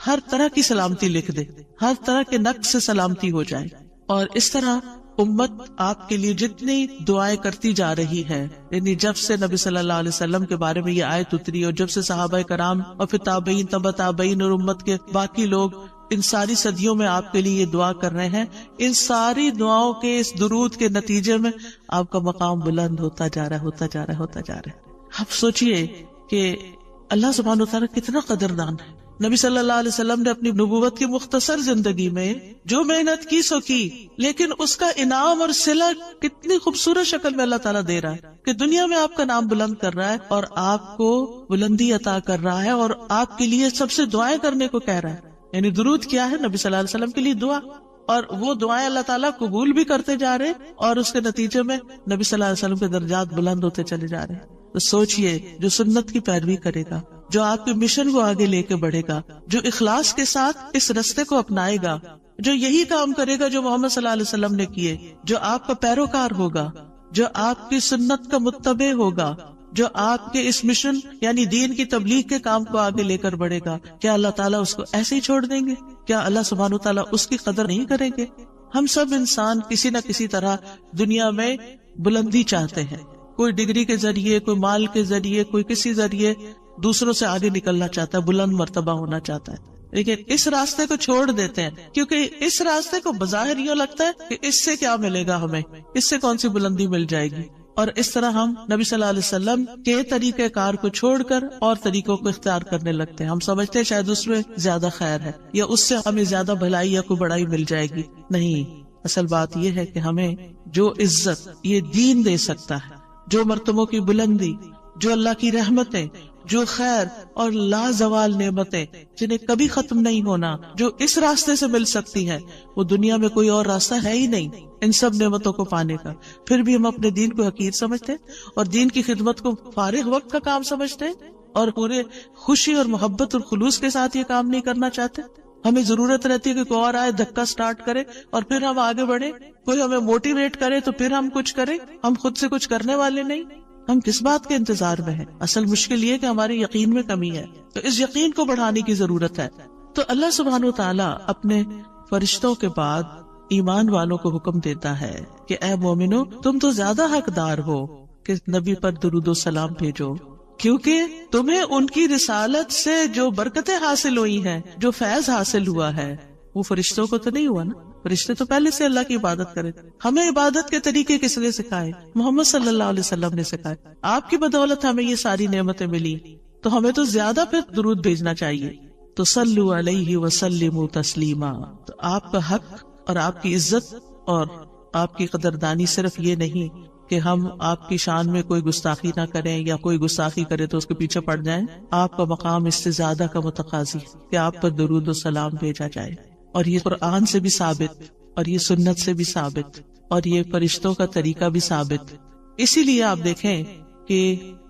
ہر طرح کی سلامتی لکھ دے، ہر طرح کے نقص سے سلامتی ہو جائے. اور اس طرح امت آپ کے لیے جتنی دعائیں کرتی جا رہی ہے، یعنی جب سے نبی صلی اللہ علیہ وسلم کے بارے میں یہ آیت اتری اور جب سے صحابہ کرام اور پھر تابعین، تبع تابعین اور امت کے باقی لوگ ان ساری صدیوں میں آپ کے لیے یہ دعا کر رہے ہیں، ان ساری دعاؤں کے اس درود کے نتیجے میں آپ کا مقام بلند ہوتا جا رہا ہے، ہوتا جا رہا ہے، ہوتا جا رہا ہے. آپ سوچئے کہ اللہ سبحانہ وتعالی کتنا قدردان ہے. نبی صلی اللہ علیہ وسلم نے اپنی نبوت کی مختصر زندگی میں جو محنت کی سو کی، لیکن اس کا انعام اور صلہ کتنی خوبصورت شکل میں اللہ تعالیٰ دے رہا ہے کہ دنیا میں آپ کا نام بلند کر رہا ہے اور آپ کو بلندی عطا کر رہا ہے اور آپ کے لیے سب سے دعائیں کرنے کو کہہ رہا ہے. یعنی درود کیا ہے؟ نبی صلی اللہ علیہ وسلم کے لیے دعا، اور وہ دعائیں اللہ تعالیٰ قبول بھی کرتے جا رہے اور اس کے نتیجے میں نبی صلی اللہ علیہ وسلم کے درجات بلند ہوتے چلے جا رہے. تو سوچئے جو سنت کی پیروی کرے گا، جو آپ کے مشن کو آگے لے کے بڑھے گا، جو اخلاص کے ساتھ اس رستے کو اپنائے گا، جو یہی کام کرے گا جو محمد صلی اللہ علیہ وسلم نے کیے، جو آپ کا پیروکار ہوگا، جو آپ کی سنت کا متبع ہوگا، جو آپ کے اس مشن یعنی دین کی تبلیغ کے کام کو آگے لے کر بڑھے گا، کیا اللہ تعالیٰ اس کو ایسے ہی چھوڑ دیں گے؟ کیا اللہ سبحانہ وتعالیٰ اس کی قدر نہیں کریں گے؟ ہم سب انسان کسی نہ کسی طرح دنیا میں بلندی چاہتے ہیں، کوئی ڈگری کے ذریعے، کوئی مال کے ذریعے، کوئی کسی ذریعے دوسروں سے آگے نکلنا چاہتا ہے، بلند مرتبہ ہونا چاہتا ہے. لیکن اس راستے کو چھوڑ دیتے ہیں کیونکہ اس راستے کو بظاہر یوں لگتا ہے کہ اس سے کیا ملے گا، ہمیں اس سے کون سی بلندی مل جائے گی. اور اس طرح ہم نبی صلی اللہ علیہ وسلم کے طریقہ کار کو چھوڑ کر اور طریقوں کو اختیار کرنے لگتے ہیں. ہم سمجھتے ہیں شاید اس میں زیادہ خیر ہے یا اس سے ہمیں زیادہ بھلائی یا کوئی بڑائی مل جائے گی. نہیں، اصل بات یہ ہے کہ ہمیں جو عزت یہ دین دے سکتا ہے، جو مرتبوں کی بلندی، جو اللہ کی رحمتیں، جو خیر اور لازوال نعمتیں جنہیں کبھی ختم نہیں ہونا، جو اس راستے سے مل سکتی ہے، وہ دنیا میں کوئی اور راستہ ہے ہی نہیں ان سب نعمتوں کو پانے کا. پھر بھی ہم اپنے دین کو حقیر سمجھتے ہیں اور دین کی خدمت کو فارغ وقت کا کام سمجھتے ہیں اور پورے خوشی اور محبت اور خلوص کے ساتھ یہ کام نہیں کرنا چاہتے. ہمیں ضرورت رہتی ہے کہ کوئی اور آئے، دھکا سٹارٹ کرے اور پھر ہم آگے بڑھیں، کوئی ہمیں موٹیویٹ کرے تو پھر ہم کچھ کریں. ہم خود سے کچھ کرنے والے نہیں. ہم کس بات کے انتظار میں ہیں؟ اصل مشکل یہ کہ ہمارے یقین میں کمی ہے، تو اس یقین کو بڑھانے کی ضرورت ہے. تو اللہ سبحانہ وتعالیٰ اپنے فرشتوں کے بعد ایمان والوں کو حکم دیتا ہے کہ اے مومنو، تم تو زیادہ حقدار ہو کہ نبی پر درود و سلام بھیجو، کیونکہ تمہیں ان کی رسالت سے جو برکتیں حاصل ہوئی ہیں، جو فیض حاصل ہوا ہے، وہ فرشتوں کو تو نہیں ہوا نا. فرشتے تو پہلے سے اللہ کی عبادت کرے. ہمیں عبادت کے طریقے کس نے سکھائے؟ محمد صلی اللہ علیہ وسلم نے سکھائے. آپ کی بدولت ہمیں یہ ساری نعمتیں ملی، تو ہمیں تو زیادہ پھر درود بھیجنا چاہیے. تو صلو علیہ وسلموا تسلیما. تو آپ کا حق اور آپ کی عزت اور آپ کی قدردانی صرف یہ نہیں کہ ہم آپ کی شان میں کوئی گستاخی نہ کریں یا کوئی گستاخی کرے تو اس کے پیچھے پڑ جائیں. آپ کا مقام اس سے زیادہ کا متقاضی کہ آپ پر درود و سلام بھیجا جائے. اور یہ قرآن سے بھی ثابت، اور یہ سنت سے بھی ثابت، اور یہ فرشتوں کا طریقہ بھی ثابت. اسی لیے آپ دیکھیں کہ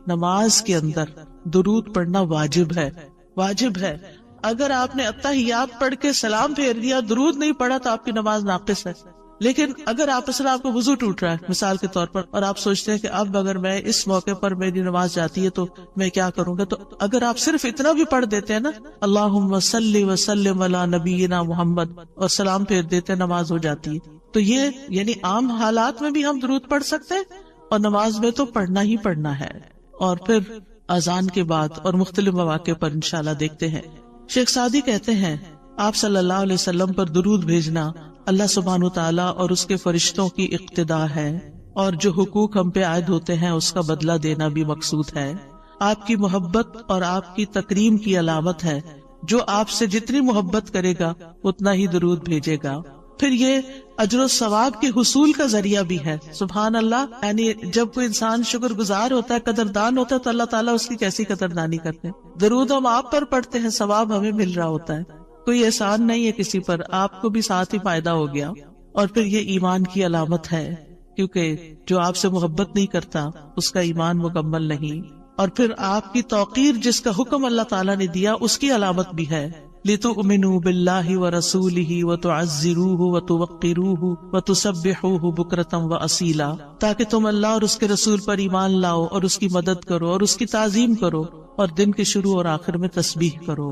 نماز کے اندر درود پڑھنا واجب ہے، واجب ہے. اگر آپ نے اتحیات پڑھ کے سلام پھیر دیا، درود نہیں پڑھا، تو آپ کی نماز ناقص ہے. لیکن اگر آپ مثلا آپ کو وضو ٹوٹ رہا ہے مثال کے طور پر، اور آپ سوچتے ہیں کہ اب اگر میں اس موقع پر میری نماز جاتی ہے تو میں کیا کروں گا، تو اگر آپ صرف اتنا بھی پڑھ دیتے ہیں نا، اللہم صلی وسلم علی نبینا محمد، اور سلام پھیر دیتے ہیں، نماز ہو جاتی ہے. تو یہ یعنی عام حالات میں بھی ہم درود پڑھ سکتے ہیں، اور نماز میں تو پڑھنا ہی پڑھنا ہے. اور پھر اذان کے بعد اور مختلف مواقع پر انشاءاللہ دیکھتے ہیں. شیخ سعدی کہتے ہیں آپ صلی اللہ علیہ وسلم پر درود بھیجنا اللہ سبحانہ وتعالی اور اس کے فرشتوں کی اقتدا ہے، اور جو حقوق ہم پہ عائد ہوتے ہیں اس کا بدلہ دینا بھی مقصود ہے. آپ کی محبت اور آپ کی تکریم کی علامت ہے. جو آپ سے جتنی محبت کرے گا اتنا ہی درود بھیجے گا. پھر یہ اجر و ثواب کے حصول کا ذریعہ بھی ہے. سبحان اللہ، یعنی جب کوئی انسان شکر گزار ہوتا ہے، قدردان ہوتا ہے، تو اللہ تعالیٰ اس کی کیسی قدردانی کرتے ہیں. درود ہم آپ پر پڑھتے ہیں، ثواب ہمیں مل رہا ہوتا ہے. کوئی احسان نہیں ہے کسی پر، آپ کو بھی ساتھ ہی فائدہ ہو گیا. اور پھر یہ ایمان کی علامت ہے، کیونکہ جو آپ سے محبت نہیں کرتا اس کا ایمان مکمل نہیں. اور پھر آپ کی توقیر جس کا حکم اللہ تعالیٰ نے دیا اس کی علامت بھی ہے. لِتُؤْمِنُوا بِاللَّهِ وَرَسُولِهِ وَتُعَزِّرُوهُ وَتُوَقِّرُوهُ وَتُسَبِّحُوهُ بُكْرَةً وَأَصِيلًا، تاکہ تم اللہ اور اس کے رسول پر ایمان لاؤ اور اس کی مدد کرو اور اس کی تعظیم کرو اور دن کے شروع اور آخر میں تسبیح کرو.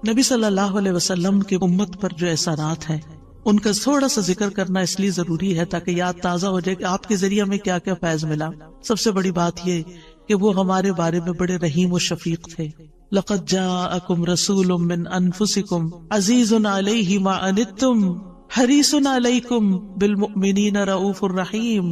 نبی صلی اللہ علیہ وسلم کی امت پر جو احسانات ہیں ان کا تھوڑا سا ذکر کرنا اس لیے ضروری ہے تاکہ یاد تازہ ہو جائے کہ آپ کے ذریعے ہمیں کیا کیا فیض ملا. سب سے بڑی بات یہ کہ وہ ہمارے بارے میں بڑے رحیم و شفیق تھے. لَقَدْ جَاءَكُمْ رَسُولٌ مِّنْ أَنفُسِكُمْ عَزِيزٌ عَلَيْهِ مَا عَنِتُّمْ حَرِيصٌ عَلَيْكُمْ بِالْمُؤْمِنِينَ رَءُوفٌ رَحِيمٌ.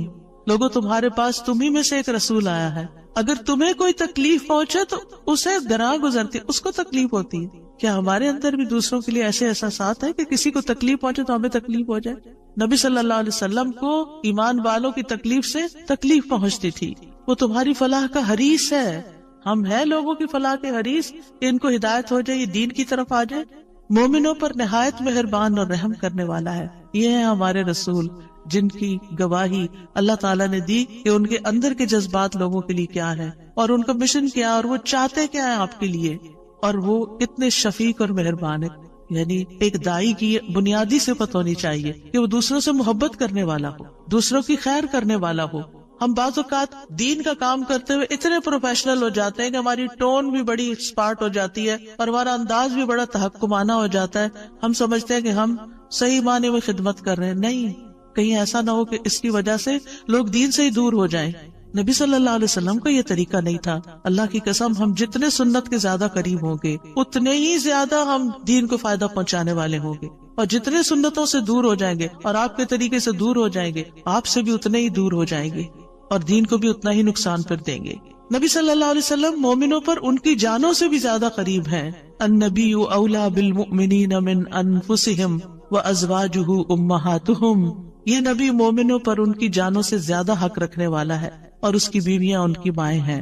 لوگوں تمہارے پاس تمہیں میں سے ایک رسول آیا ہے، اگر تمہیں کوئی تکلیف پہنچے تو اسے گراں گزرتی، اس کو تکلیف ہوتی ہے. کیا ہمارے اندر بھی دوسروں کے لیے ایسے احساسات ہیں کہ کسی کو تکلیف پہنچے تو ہمیں تکلیف ہو جائے؟ نبی صلی اللہ علیہ وسلم کو ایمان والوں کی تکلیف سے تکلیف پہنچتی تھی. وہ تمہاری فلاح کا حریص ہے. ہم ہیں لوگوں کی فلاح کے حریص کہ ان کو ہدایت ہو جائے، یہ دین کی طرف آ جائے. مومنوں پر نہایت مہربان اور رحم کرنے والا ہے. یہ ہیں ہمارے رسول جن کی گواہی اللہ تعالیٰ نے دی کہ ان کے اندر کے جذبات لوگوں کے لیے کیا ہے اور ان کا مشن کیا، اور وہ چاہتے کیا ہے آپ کے لیے، اور وہ اتنے شفیق اور مہربان ہے. یعنی ایک دائی کی بنیادی صفت ہونی چاہیے کہ وہ دوسروں سے محبت کرنے والا ہو، دوسروں کی خیر کرنے والا ہو. ہم بعض اوقات دین کا کام کرتے ہوئے اتنے پروفیشنل ہو جاتے ہیں کہ ہماری ٹون بھی بڑی اسپارٹ ہو جاتی ہے اور ہمارا انداز بھی بڑا تحکمانہ ہو جاتا ہے. ہم سمجھتے ہیں کہ ہم صحیح معنی میں خدمت کر رہے ہیں. نہیں، کہیں ایسا نہ ہو کہ اس کی وجہ سے لوگ دین سے ہی دور ہو جائیں. نبی صلی اللہ علیہ وسلم کا یہ طریقہ نہیں تھا. اللہ کی قسم، ہم جتنے سنت کے زیادہ قریب ہوں گے اتنے ہی زیادہ ہم دین کو فائدہ پہنچانے والے ہوں گے، اور جتنے سنتوں سے دور ہو جائیں گے اور آپ کے طریقے سے دور ہو جائیں گے، آپ سے بھی اتنے ہی دور ہو جائیں گے اور دین کو بھی اتنا ہی نقصان پھر دیں گے. نبی صلی اللہ علیہ وسلم مومنوں پر ان کی جانوں سے بھی زیادہ قریب ہیں. النبی اولا بالمؤمنین من انفسہم وازواجہ امہاتہم. یہ نبی مومنوں پر ان کی جانوں سے زیادہ حق رکھنے والا ہے اور اس کی بیویاں ان کی مائیں ہیں.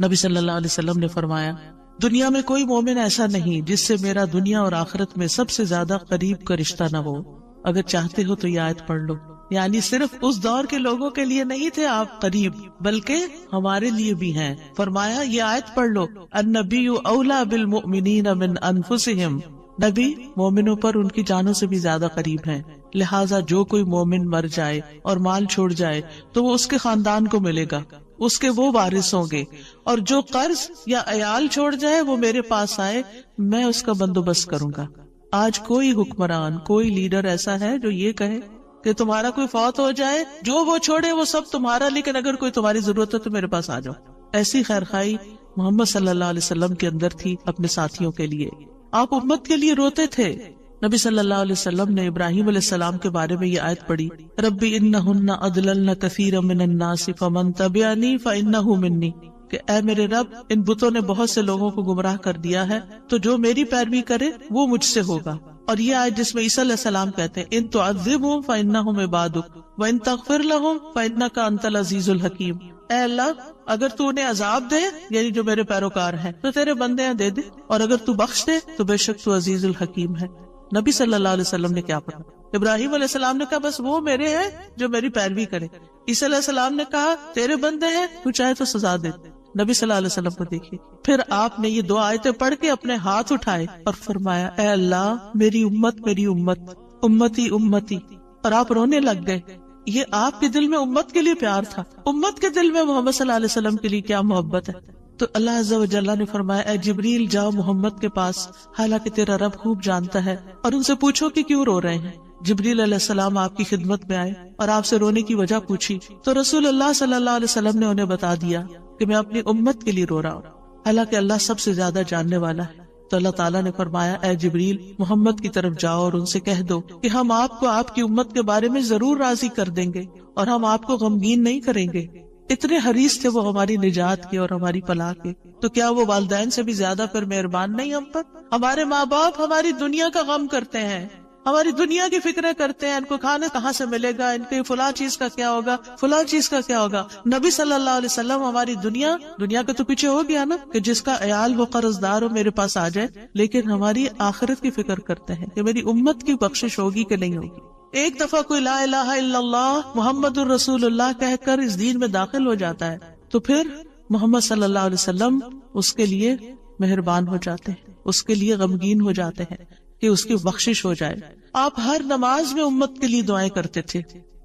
نبی صلی اللہ علیہ وسلم نے فرمایا، دنیا میں کوئی مومن ایسا نہیں جس سے میرا دنیا اور آخرت میں سب سے زیادہ قریب کا رشتہ نہ ہو. اگر چاہتے ہو تو یہ آیت پڑھ لو. یعنی صرف اس دور کے لوگوں کے لیے نہیں تھے آپ قریب، بلکہ ہمارے لیے بھی ہیں. فرمایا یہ آیت پڑھ لو، النبی اولا بالمؤمنین من انفسہم. نبی مومنوں پر ان کی جانوں سے بھی زیادہ قریب ہیں. لہٰذا جو کوئی مومن مر جائے اور مال چھوڑ جائے تو وہ اس کے خاندان کو ملے گا، اس کے وہ وارث ہوں گے. اور جو قرض یا عیال چھوڑ جائے وہ میرے پاس آئے، میں اس کا بندوبست کروں گا. آج کوئی حکمران، کوئی لیڈر ایسا ہے جو یہ کہے کہ تمہارا کوئی فوت ہو جائے، جو وہ چھوڑے وہ سب تمہارا، لیکن اگر کوئی تمہاری ضرورت ہے تو میرے پاس آ جاؤ. ایسی خیرخواہی محمد صلی اللہ علیہ وسلم کے اندر تھی اپنے ساتھیوں کے لیے. آپ امت کے لیے روتے تھے. نبی صلی اللہ علیہ وسلم نے ابراہیم علیہ السلام کے بارے میں یہ آیت پڑھی، ربی انہن اضللن کثیرا من الناس فمن تبعنی فانہ منی. کہ اے میرے رب، ان بتوں نے بہت سے لوگوں کو گمراہ کر دیا ہے، تو جو میری پیروی کرے وہ مجھ سے ہوگا. اور یہ آیت جس میں عیسیٰ علیہ السلام کہتے ہیں، ان تعذبہم فانہم عبادک وان تغفر لہم فانک انت العزیز الحکیم. اے اللہ، اگر تو انہیں عذاب دے، یعنی جو میرے پیروکار ہیں، تو تیرے بندے ہیں دے دے، اور اگر تو بخش دے تو بے شک تو عزیز الحکیم ہے. نبی صلی اللہ علیہ وسلم نے کیا پڑھا؟ ابراہیم علیہ السلام نے کہا بس وہ میرے ہیں جو میری پیروی کرے. عیسیٰ علیہ السلام نے کہا تیرے بندے ہیں، تو چاہے تو سزا دے. نبی صلی اللہ علیہ وسلم کو دیکھیے، پھر آپ نے یہ دو آیتیں پڑھ کے اپنے ہاتھ اٹھائے اور فرمایا، اے اللہ، میری امت، میری امت، امتی امتی. اور آپ رونے لگ گئے. یہ آپ کے دل میں امت کے لیے پیار تھا. امت کے دل میں محمد صلی اللہ علیہ وسلم کے لیے کیا محبت ہے. تو اللہ عز و جل نے فرمایا اے جبریل جاؤ محمد کے پاس، حالانکہ تیرا رب خوب جانتا ہے، اور ان سے پوچھو کہ کیوں رو رہے ہیں. جبریل علیہ السلام آپ کی خدمت میں آئے اور آپ سے رونے کی وجہ پوچھی تو رسول اللہ صلی اللہ علیہ وسلم نے انہیں بتا دیا کہ میں اپنی امت کے لیے رو رہا ہوں، حالانکہ اللہ سب سے زیادہ جاننے والا ہے. تو اللہ تعالیٰ نے فرمایا اے جبریل محمد کی طرف جاؤ اور ان سے کہہ دو کہ ہم آپ کو آپ کی امت کے بارے میں ضرور راضی کر دیں گے اور ہم آپ کو غمگین نہیں کریں گے. اتنے حریص تھے وہ ہماری نجات کے اور ہماری فلاح کے. تو کیا وہ والدین سے بھی زیادہ پھر مہربان نہیں ہم پر؟ ہمارے ماں باپ ہماری دنیا کا غم کرتے ہیں، ہماری دنیا کی فکریں کرتے ہیں، ان کو کھانا کہاں سے ملے گا، ان کے فلاں چیز کا کیا ہوگا، فلاں چیز کا کیا ہوگا. نبی صلی اللہ علیہ وسلم ہماری دنیا کے تو پیچھے ہو گیا نا کہ جس کا عیال وہ قرض دار ہو میرے پاس آ جائے، لیکن ہماری آخرت کی فکر کرتے ہیں کہ میری امت کی بخشش ہوگی کہ نہیں ہوگی. ایک دفعہ کوئی لا الہ الا اللہ محمد الرسول اللہ کہہ کر اس دین میں داخل ہو جاتا ہے تو پھر محمد صلی اللہ علیہ وسلم اس کے لیے مہربان ہو جاتے ہیں، اس کے لیے غمگین ہو جاتے ہیں کہ اس کی بخشش ہو جائے. آپ ہر نماز میں امت کے لیے دعائیں کرتے تھے،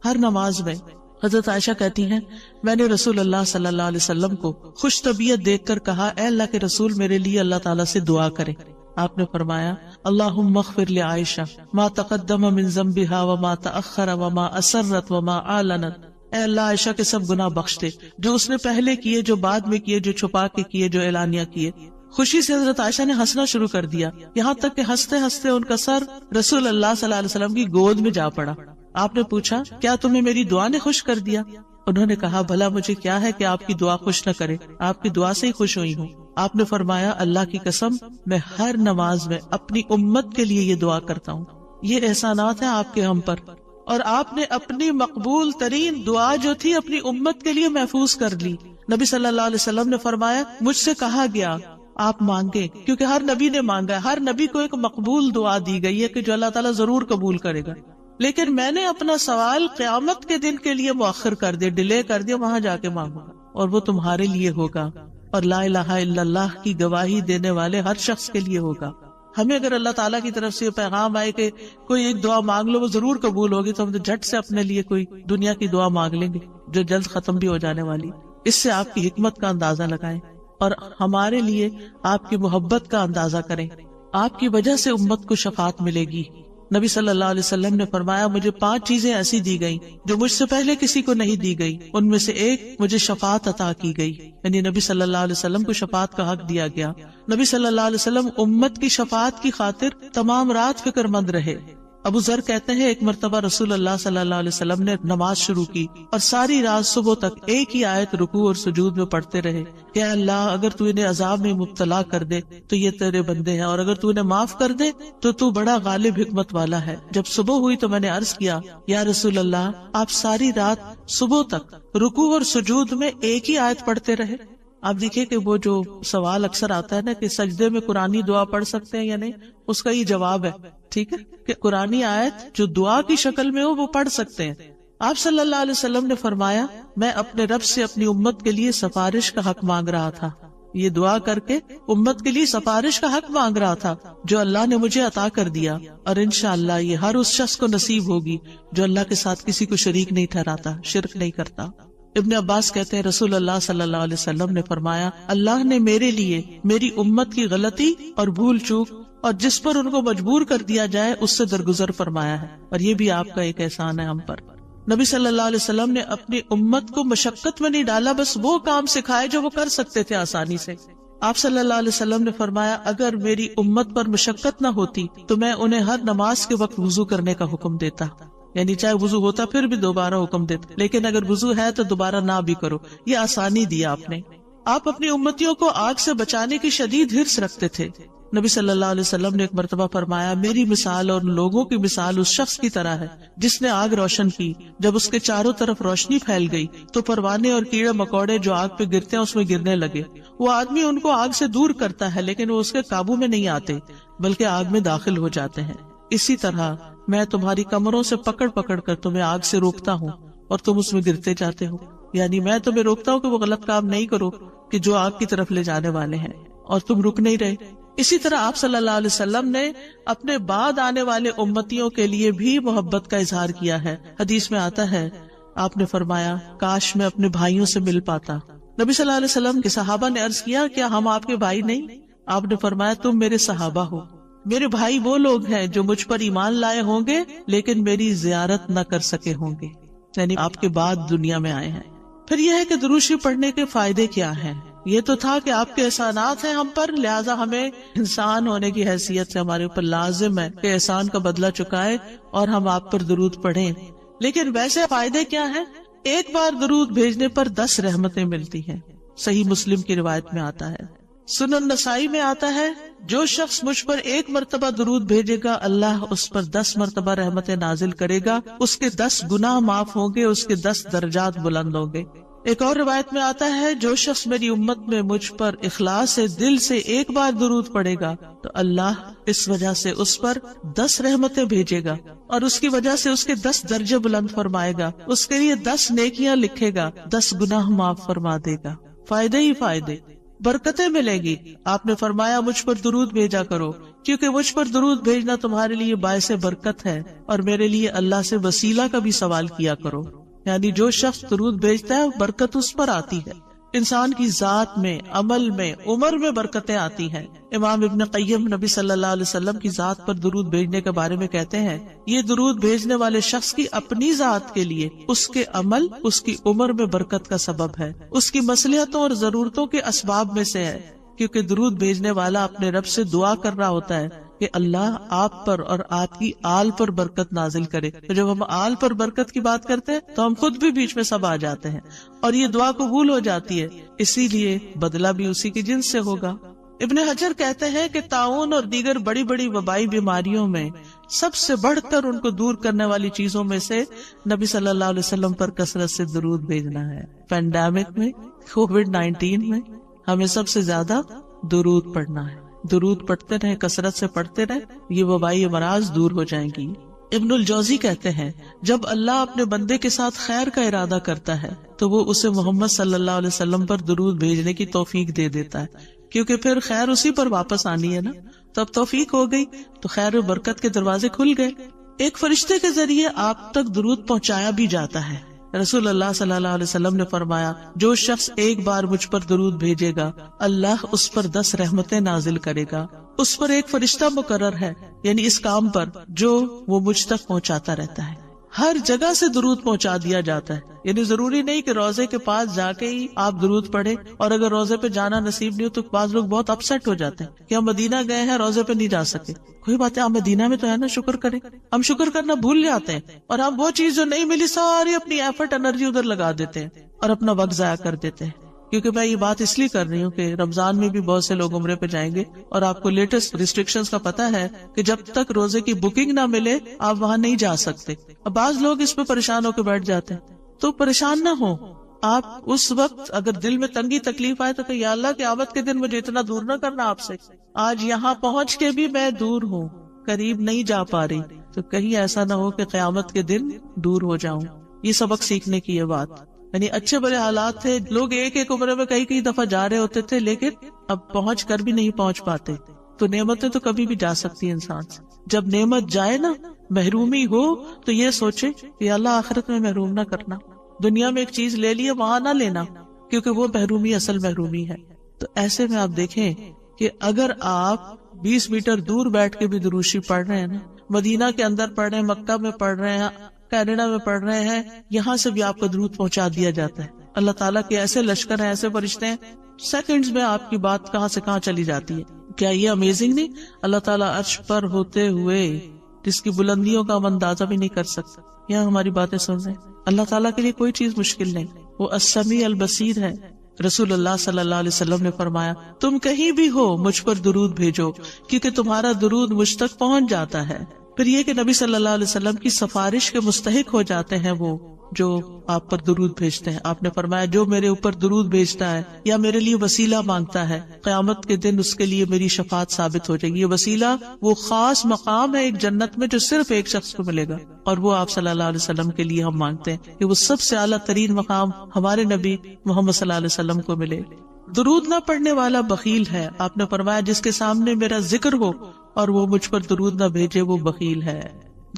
ہر نماز میں. حضرت عائشہ کہتی ہیں میں نے رسول اللہ صلی اللہ علیہ وسلم کو خوش طبیعت دیکھ کر کہا اے اللہ کے رسول میرے لیے اللہ تعالیٰ سے دعا کرے. آپ نے فرمایا اللہم اغفر لعائشہ ما تقدم من ذنبها وما تأخر وما اسرت وما اعلنت. اے اللہ عائشہ کے سب گناہ بخش دے، جو اس نے پہلے کیے، جو بعد میں کیے، جو چھپا کے کیے، جو اعلانیہ کیے. خوشی سے حضرت عائشہ نے ہنسنا شروع کر دیا، یہاں تک کہ ہنستے ہنستے ان کا سر رسول اللہ صلی اللہ علیہ وسلم کی گود میں جا پڑا. آپ نے پوچھا کیا تمہیں میری دعا نے خوش کر دیا؟ انہوں نے کہا بھلا مجھے کیا ہے کہ آپ کی دعا خوش نہ کرے، آپ کی دعا سے ہی خوش ہوئی ہوں. آپ نے فرمایا اللہ کی قسم میں ہر نماز میں اپنی امت کے لیے یہ دعا کرتا ہوں. یہ احسانات ہیں آپ کے ہم پر، اور آپ نے اپنی مقبول ترین دعا جو تھی اپنی امت کے لیے محفوظ کر لی. نبی صلی اللہ علیہ وسلم نے فرمایا مجھ سے کہا گیا آپ مانگے، کیونکہ ہر نبی نے مانگا ہے، ہر نبی کو ایک مقبول دعا دی گئی ہے کہ جو اللہ تعالیٰ ضرور قبول کرے گا. لیکن میں نے اپنا سوال قیامت کے دن کے لیے مؤخر کر دیا، ڈیلے کر دیا، وہاں جا کے مانگوں گا اور وہ تمہارے لیے ہوگا، اور لا الہ الا اللہ کی گواہی دینے والے ہر شخص کے لیے ہوگا. ہمیں اگر اللہ تعالیٰ کی طرف سے یہ پیغام آئے کہ کوئی ایک دعا مانگ لو وہ ضرور قبول ہوگی، تو ہم جھٹ سے اپنے لیے کوئی دنیا کی دعا مانگ لیں گے جو جلد ختم بھی ہو جانے والی. اس سے آپ کی حکمت کا اندازہ لگائیں اور ہمارے لیے آپ کی محبت کا اندازہ کریں. آپ کی وجہ سے امت کو شفاعت ملے گی. نبی صلی اللہ علیہ وسلم نے فرمایا مجھے 5 چیزیں ایسی دی گئیں جو مجھ سے پہلے کسی کو نہیں دی گئی. ان میں سے ایک مجھے شفاعت عطا کی گئی، یعنی نبی صلی اللہ علیہ وسلم کو شفاعت کا حق دیا گیا. نبی صلی اللہ علیہ وسلم امت کی شفاعت کی خاطر تمام رات فکر مند رہے. ابو ذر کہتے ہیں ایک مرتبہ رسول اللہ صلی اللہ علیہ وسلم نے نماز شروع کی اور ساری رات صبح تک ایک ہی آیت رکوع اور سجود میں پڑھتے رہے کہ اے اللہ اگر تو انہیں عذاب میں مبتلا کر دے تو یہ تیرے بندے ہیں، اور اگر تو انہیں معاف کر دے تو تو بڑا غالب حکمت والا ہے. جب صبح ہوئی تو میں نے عرض کیا یا رسول اللہ آپ ساری رات صبح تک رکوع اور سجود میں ایک ہی آیت پڑھتے رہے. آپ دیکھیں کہ وہ جو سوال اکثر آتا ہے نا کہ سجدے میں قرآنی دعا پڑھ سکتے ہیں یا نہیں، اس کا یہ جواب ہے، ٹھیک ہے، کہ قرآنی آیت جو دعا کی شکل میں ہو وہ پڑھ سکتے ہیں. آپ صلی اللہ علیہ وسلم نے فرمایا میں اپنے رب سے اپنی امت کے لیے سفارش کا حق مانگ رہا تھا. یہ دعا کر کے امت کے لیے سفارش کا حق مانگ رہا تھا جو اللہ نے مجھے عطا کر دیا، اور انشاءاللہ یہ ہر اس شخص کو نصیب ہوگی جو اللہ کے ساتھ کسی کو شریک نہیں ٹھہراتا، شرک نہیں کرتا. ابن عباس کہتے ہیں رسول اللہ صلی اللہ علیہ وسلم نے فرمایا اللہ نے میرے لیے میری امت کی غلطی اور بھول چوک اور جس پر ان کو مجبور کر دیا جائے اس سے درگزر فرمایا ہے، اور یہ بھی آپ کا ایک احسان ہے ہم پر. نبی صلی اللہ علیہ وسلم نے اپنی امت کو مشقت میں نہیں ڈالا، بس وہ کام سکھائے جو وہ کر سکتے تھے آسانی سے. آپ صلی اللہ علیہ وسلم نے فرمایا اگر میری امت پر مشقت نہ ہوتی تو میں انہیں ہر نماز کے وقت وضو کرنے کا حکم دیتا، یعنی چاہے وضو ہوتا پھر بھی دوبارہ حکم دیتے، لیکن اگر وضو ہے تو دوبارہ نہ بھی کرو. یہ آسانی دیا آپ نے. آپ اپنی امتیوں کو آگ سے بچانے کی شدید حرص رکھتے تھے. نبی صلی اللہ علیہ وسلم نے ایک مرتبہ فرمایا میری مثال اور لوگوں کی مثال اس شخص کی طرح ہے جس نے آگ روشن کی. جب اس کے چاروں طرف روشنی پھیل گئی تو پروانے اور کیڑے مکوڑے جو آگ پہ گرتے ہیں اس میں گرنے لگے. وہ آدمی ان کو آگ سے دور کرتا ہے لیکن وہ اس کے قابو میں نہیں آتے بلکہ آگ میں داخل ہو جاتے ہیں. اسی طرح میں تمہاری کمروں سے پکڑ پکڑ کر تمہیں آگ سے روکتا ہوں اور تم اس میں گرتے جاتے ہو. یعنی میں تمہیں روکتا ہوں کہ وہ غلط کام نہیں کرو کہ جو آگ کی طرف لے جانے والے ہیں، اور تم رک نہیں رہے. اسی طرح آپ صلی اللہ علیہ وسلم نے اپنے بعد آنے والے امتیوں کے لیے بھی محبت کا اظہار کیا ہے. حدیث میں آتا ہے آپ نے فرمایا کاش میں اپنے بھائیوں سے مل پاتا. نبی صلی اللہ علیہ وسلم کے صحابہ نے عرض کیا کیا ہم آپ کے بھائی نہیں؟ آپ نے فرمایا تم میرے صحابہ ہو. میرے بھائی وہ لوگ ہیں جو مجھ پر ایمان لائے ہوں گے لیکن میری زیارت نہ کر سکے ہوں گے، یعنی آپ کے بعد دنیا میں آئے ہیں. پھر یہ ہے کہ درود شریف پڑھنے کے فائدے کیا ہیں. یہ تو تھا کہ آپ کے احسانات ہیں ہم پر، لہٰذا ہمیں انسان ہونے کی حیثیت سے ہمارے اوپر لازم ہے کہ احسان کا بدلہ چکائے اور ہم آپ پر درود پڑھیں. لیکن ویسے فائدے کیا ہیں؟ ایک بار درود بھیجنے پر 10 رحمتیں ملتی ہیں. صحیح مسلم کی روایت میں آتا ہے. سنن نسائی میں آتا ہے جو شخص مجھ پر 1 مرتبہ درود بھیجے گا اللہ اس پر 10 مرتبہ رحمتیں نازل کرے گا، اس کے 10 گناہ معاف ہوں گے، اس کے 10 درجات بلند ہوں گے. ایک اور روایت میں آتا ہے جو شخص میری امت میں مجھ پر اخلاص سے دل سے 1 بار درود پڑے گا تو اللہ اس وجہ سے اس پر 10 رحمتیں بھیجے گا اور اس کی وجہ سے اس کے 10 درجے بلند فرمائے گا، اس کے لیے 10 نیکیاں لکھے گا، 10 گناہ معاف فرما دے گا. فائدے ہی فائدے، برکتیں ملے گی. آپ نے فرمایا مجھ پر درود بھیجا کرو کیونکہ مجھ پر درود بھیجنا تمہارے لیے باعث برکت ہے، اور میرے لیے اللہ سے وسیلہ کا بھی سوال کیا کرو. یعنی جو شخص درود بھیجتا ہے برکت اس پر آتی ہے. انسان کی ذات میں، عمل میں، عمر میں برکتیں آتی ہیں. امام ابن قیم نبی صلی اللہ علیہ وسلم کی ذات پر درود بھیجنے کے بارے میں کہتے ہیں یہ درود بھیجنے والے شخص کی اپنی ذات کے لیے، اس کے عمل، اس کی عمر میں برکت کا سبب ہے، اس کی مصلحتوں اور ضرورتوں کے اسباب میں سے ہے. کیونکہ درود بھیجنے والا اپنے رب سے دعا کر رہا ہوتا ہے کہ اللہ آپ پر اور آپ کی آل پر برکت نازل کرے. تو جب ہم آل پر برکت کی بات کرتے ہیں تو ہم خود بھی بیچ میں سب آ جاتے ہیں اور یہ دعا قبول ہو جاتی ہے، اسی لیے بدلہ بھی اسی کی جنس سے ہوگا. ابن حجر کہتے ہیں کہ طاعون اور دیگر بڑی بڑی وبائی بیماریوں میں سب سے بڑھ کر ان کو دور کرنے والی چیزوں میں سے نبی صلی اللہ علیہ وسلم پر کثرت سے درود بھیجنا ہے. پینڈیمک میں، کووڈ-19 میں ہمیں سب سے زیادہ درود پڑھنا ہے. درود پڑھتے رہے، کثرت سے پڑھتے رہے، یہ وبائی امراض دور ہو جائیں گی. ابن الجوزی کہتے ہیں جب اللہ اپنے بندے کے ساتھ خیر کا ارادہ کرتا ہے تو وہ اسے محمد صلی اللہ علیہ وسلم پر درود بھیجنے کی توفیق دے دیتا ہے، کیونکہ پھر خیر اسی پر واپس آنی ہے نا. تو اب توفیق ہو گئی تو خیر و برکت کے دروازے کھل گئے. ایک فرشتے کے ذریعے آپ تک درود پہنچایا بھی جاتا ہے. رسول اللہ صلی اللہ علیہ وسلم نے فرمایا جو شخص 1 بار مجھ پر درود بھیجے گا اللہ اس پر 10 رحمتیں نازل کرے گا. اس پر ایک فرشتہ مقرر ہے، یعنی اس کام پر جو وہ مجھ تک پہنچاتا رہتا ہے. ہر جگہ سے درود پہنچا دیا جاتا ہے، یعنی ضروری نہیں کہ روزے کے پاس جا کے ہی آپ درود پڑھیں، اور اگر روزے پہ جانا نصیب نہیں ہو تو بعض لوگ بہت اپسیٹ ہو جاتے ہیں کہ ہم مدینہ گئے ہیں روزے پہ نہیں جا سکے. کوئی بات ہے، آپ مدینہ میں تو ہے نا، شکر کریں. ہم شکر کرنا بھول جاتے ہیں اور ہم وہ چیز جو نہیں ملی ساری اپنی ایفرٹ انرجی ادھر لگا دیتے ہیں اور اپنا وقت ضائع کر دیتے ہیں. کیونکہ میں یہ بات اس لیے کر رہی ہوں کہ رمضان میں بھی بہت سے لوگ عمرے پہ جائیں گے اور آپ کو لیٹسٹ ریسٹرکشنز کا پتہ ہے کہ جب تک روزے کی بکنگ نہ ملے آپ وہاں نہیں جا سکتے. اب بعض لوگ اس پہ پریشان ہو کے بیٹھ جاتے ہیں، تو پریشان نہ ہو آپ. اس وقت اگر دل میں تنگی تکلیف آئے تو کہ یا اللہ قیامت کے دن مجھے اتنا دور نہ کرنا آپ سے، آج یہاں پہنچ کے بھی میں دور ہوں، قریب نہیں جا پا رہی، تو کہیں ایسا نہ ہو کہ قیامت کے دن دور ہو جاؤں. یہ سبق سیکھنے کی یہ بات، یعنی اچھے بڑے حالات تھے، لوگ ایک عمرے میں کئی دفعہ جا رہے ہوتے تھے لیکن اب پہنچ کر بھی نہیں پہنچ پاتے. تو نعمتیں تو کبھی بھی جا سکتی ہیں انسان سے. جب نعمت جائے نا، محرومی ہو، تو یہ سوچے کہ اللہ آخرت میں محروم نہ کرنا. دنیا میں ایک چیز لے لیے وہاں نہ لینا، کیونکہ وہ محرومی اصل محرومی ہے. تو ایسے میں آپ دیکھیں کہ اگر آپ 20 میٹر دور بیٹھ کے بھی درود شریف پڑھ رہے ہیں نا، مدینہ کے اندر پڑھ رہے ہیں، مکہ میں پڑھ رہے ہیں، کینیڈا میں پڑھ رہے ہیں، یہاں سے بھی آپ کو درود پہنچا دیا جاتا ہے. اللہ تعالیٰ کے ایسے لشکر ہیں، ایسے فرشتے ہیں، سیکنڈز میں آپ کی بات کہاں سے کہاں چلی جاتی ہے. کیا یہ امیزنگ نہیں؟ اللہ تعالیٰ عرش پر ہوتے ہوئے جس کی بلندیوں کا ہم اندازہ بھی نہیں کر سکتا، یہاں ہماری باتیں سن رہے ہیں. اللہ تعالیٰ کے لیے کوئی چیز مشکل نہیں، وہ السمیع البصیر ہے. رسول اللہ صلی اللہ علیہ وسلم نے فرمایا تم کہیں بھی ہو مجھ پر درود بھیجو کیونکہ تمہارا درود مجھ تک پہنچ جاتا ہے. پھر یہ کہ نبی صلی اللہ علیہ وسلم کی سفارش کے مستحق ہو جاتے ہیں وہ جو آپ پر درود بھیجتے ہیں. آپ نے فرمایا جو میرے اوپر درود بھیجتا ہے یا میرے لیے وسیلہ مانگتا ہے، قیامت کے دن اس کے لیے میری شفاعت ثابت ہو جائے گی. یہ وسیلہ وہ خاص مقام ہے ایک جنت میں جو صرف ایک شخص کو ملے گا، اور وہ آپ صلی اللہ علیہ وسلم کے لیے ہم مانگتے ہیں کہ وہ سب سے اعلیٰ ترین مقام ہمارے نبی محمد صلی اللہ علیہ وسلم کو ملے. درود نہ پڑھنے والا بخیل ہے. آپ نے فرمایا جس کے سامنے میرا ذکر ہو اور وہ مجھ پر درود نہ بھیجے وہ بخیل ہے.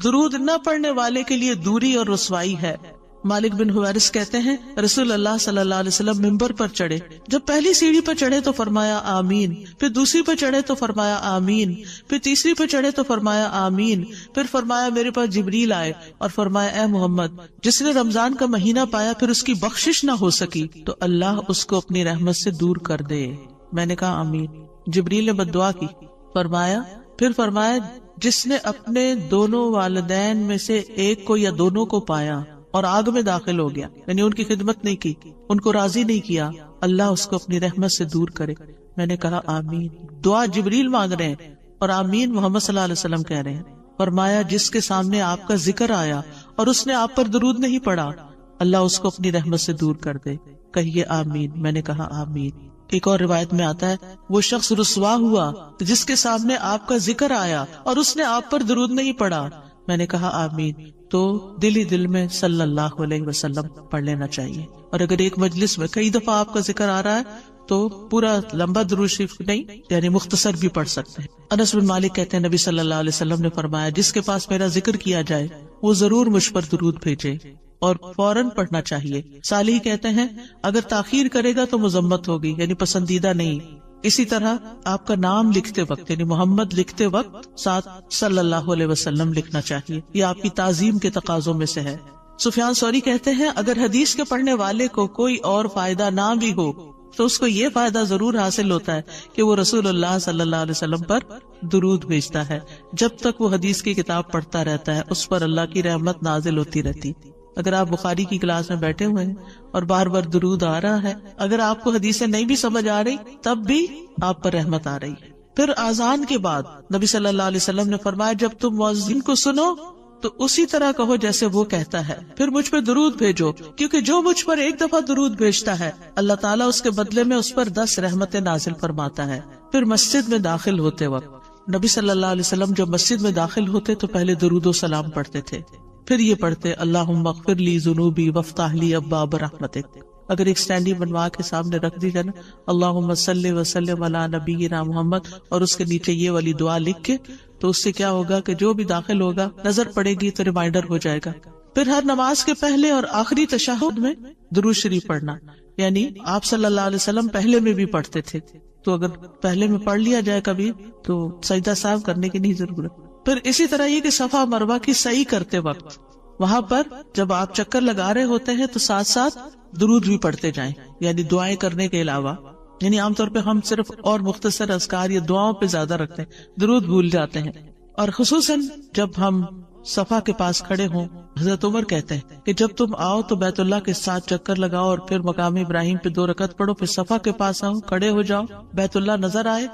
درود نہ پڑھنے والے کے لیے دوری اور رسوائی ہے. مالک بن حویرث کہتے ہیں رسول اللہ صلی اللہ علیہ وسلم ممبر پر چڑھے. جب پہلی سیڑھی پر چڑھے تو فرمایا آمین, پھر دوسری پر چڑھے تو فرمایا آمین, پھر تیسری پر چڑھے تو فرمایا آمین, پھر فرمایا میرے پاس جبریل آئے اور فرمایا اے محمد, جس نے رمضان کا مہینہ پایا پھر اس کی بخشش نہ ہو سکی تو اللہ اس کو اپنی رحمت سے دور کر دے. میں نے کہا آمین. جبریل نے بد دعا کی. پھر فرمایا جس نے اپنے دونوں والدین میں سے ایک کو یا دونوں کو پایا اور آگ میں داخل ہو گیا, یعنی ان کی خدمت نہیں کی, ان کو راضی نہیں کیا, اللہ اس کو اپنی رحمت سے دور کرے. میں نے کہا آمین. دعا جبریل مانگ رہے ہیں اور آمین محمد صلی اللہ علیہ وسلم کہہ رہے ہیں. فرمایا جس کے سامنے آپ کا ذکر آیا اور اس نے آپ پر درود نہیں پڑھا اللہ اس کو اپنی رحمت سے دور کر دے. کہیے آمین. میں نے کہا آمین. ایک اور روایت میں آتا ہے وہ شخص رسوا ہوا جس کے سامنے آپ کا ذکر آیا اور اس نے آپ پر درود نہیں پڑھا. میں نے کہا آمین. تو دل ہی دل میں صلی اللہ علیہ وسلم پڑھ لینا چاہیے. اور اگر ایک مجلس میں کئی دفعہ آپ کا ذکر آ رہا ہے تو پورا لمبا درود شریف نہیں, یعنی مختصر بھی پڑھ سکتے ہیں. انس بن مالک کہتے ہیں نبی صلی اللہ علیہ وسلم نے فرمایا جس کے پاس میرا ذکر کیا جائے وہ ضرور مجھ پر درود بھیجے اور فوراً پڑھنا چاہیے. صالح کہتے ہیں اگر تاخیر کرے گا تو مذمت ہوگی, یعنی پسندیدہ نہیں. اسی طرح آپ کا نام لکھتے وقت یعنی محمد لکھتے وقت ساتھ صلی اللہ علیہ وسلم لکھنا چاہیے. یہ آپ کی تعظیم کے تقاضوں میں سے ہے. سفیان ثوری کہتے ہیں اگر حدیث کے پڑھنے والے کو کوئی اور فائدہ نہ بھی ہو تو اس کو یہ فائدہ ضرور حاصل ہوتا ہے کہ وہ رسول اللہ صلی اللہ علیہ وسلم پر درود بھیجتا ہے. جب تک وہ حدیث کی کتاب پڑھتا رہتا ہے اس پر اللہ کی رحمت نازل ہوتی رہتی. اگر آپ بخاری کی کلاس میں بیٹھے ہوئے ہیں اور بار بار درود آ رہا ہے, اگر آپ کو حدیثیں نہیں بھی سمجھ آ رہی تب بھی آپ پر رحمت آ رہی ہے. پھر اذان کے بعد نبی صلی اللہ علیہ وسلم نے فرمایا جب تم مؤذن کو سنو تو اسی طرح کہو جیسے وہ کہتا ہے, پھر مجھ پر درود بھیجو, کیونکہ جو مجھ پر ایک دفعہ درود بھیجتا ہے اللہ تعالیٰ اس کے بدلے میں اس پر 10 رحمتیں نازل فرماتا ہے. پھر مسجد میں داخل ہوتے وقت نبی صلی اللہ علیہ وسلم جب مسجد میں داخل ہوتے تو پہلے درود و سلام پڑھتے تھے, پھر یہ پڑھتے اللہم اغفر لی ذنوبی وافتح لی ابواب رحمتک. اگر ایک سٹینڈی بنوا کے سامنے رکھ دی جائے نا اللہم صلی وسلم علی نبینا محمد اور اس کے نیچے یہ والی دعا لکھ کے, تو اس سے کیا ہوگا کہ جو بھی داخل ہوگا نظر پڑے گی تو ریمائنڈر ہو جائے گا. پھر ہر نماز کے پہلے اور آخری تشہد میں درود شریف پڑھنا, یعنی آپ صلی اللہ علیہ وسلم پہلے میں بھی پڑھتے تھے, تو اگر پہلے میں پڑھ لیا جائے کبھی تو سجدہ صاحب کرنے کی نہیں ضرورت. پھر اسی طرح یہ کہ صفا مروہ کی سعی کرتے وقت وہاں پر جب آپ چکر لگا رہے ہوتے ہیں تو ساتھ ساتھ درود بھی پڑھتے جائیں, یعنی دعائیں کرنے کے علاوہ. یعنی عام طور پہ ہم صرف اور مختصر اذکار یا دعاؤں پہ زیادہ رکھتے ہیں, درود بھول جاتے ہیں. اور خصوصاً جب ہم صفا کے پاس کھڑے ہوں, حضرت عمر کہتے ہیں کہ جب تم آؤ تو بیت اللہ کے ساتھ چکر لگاؤ اور پھر مقام ابراہیم پہ 2 رکعت پڑھو, پھر صفا کے پاس آؤ, کھڑے ہو جاؤ, بیت اللہ نظر آئے,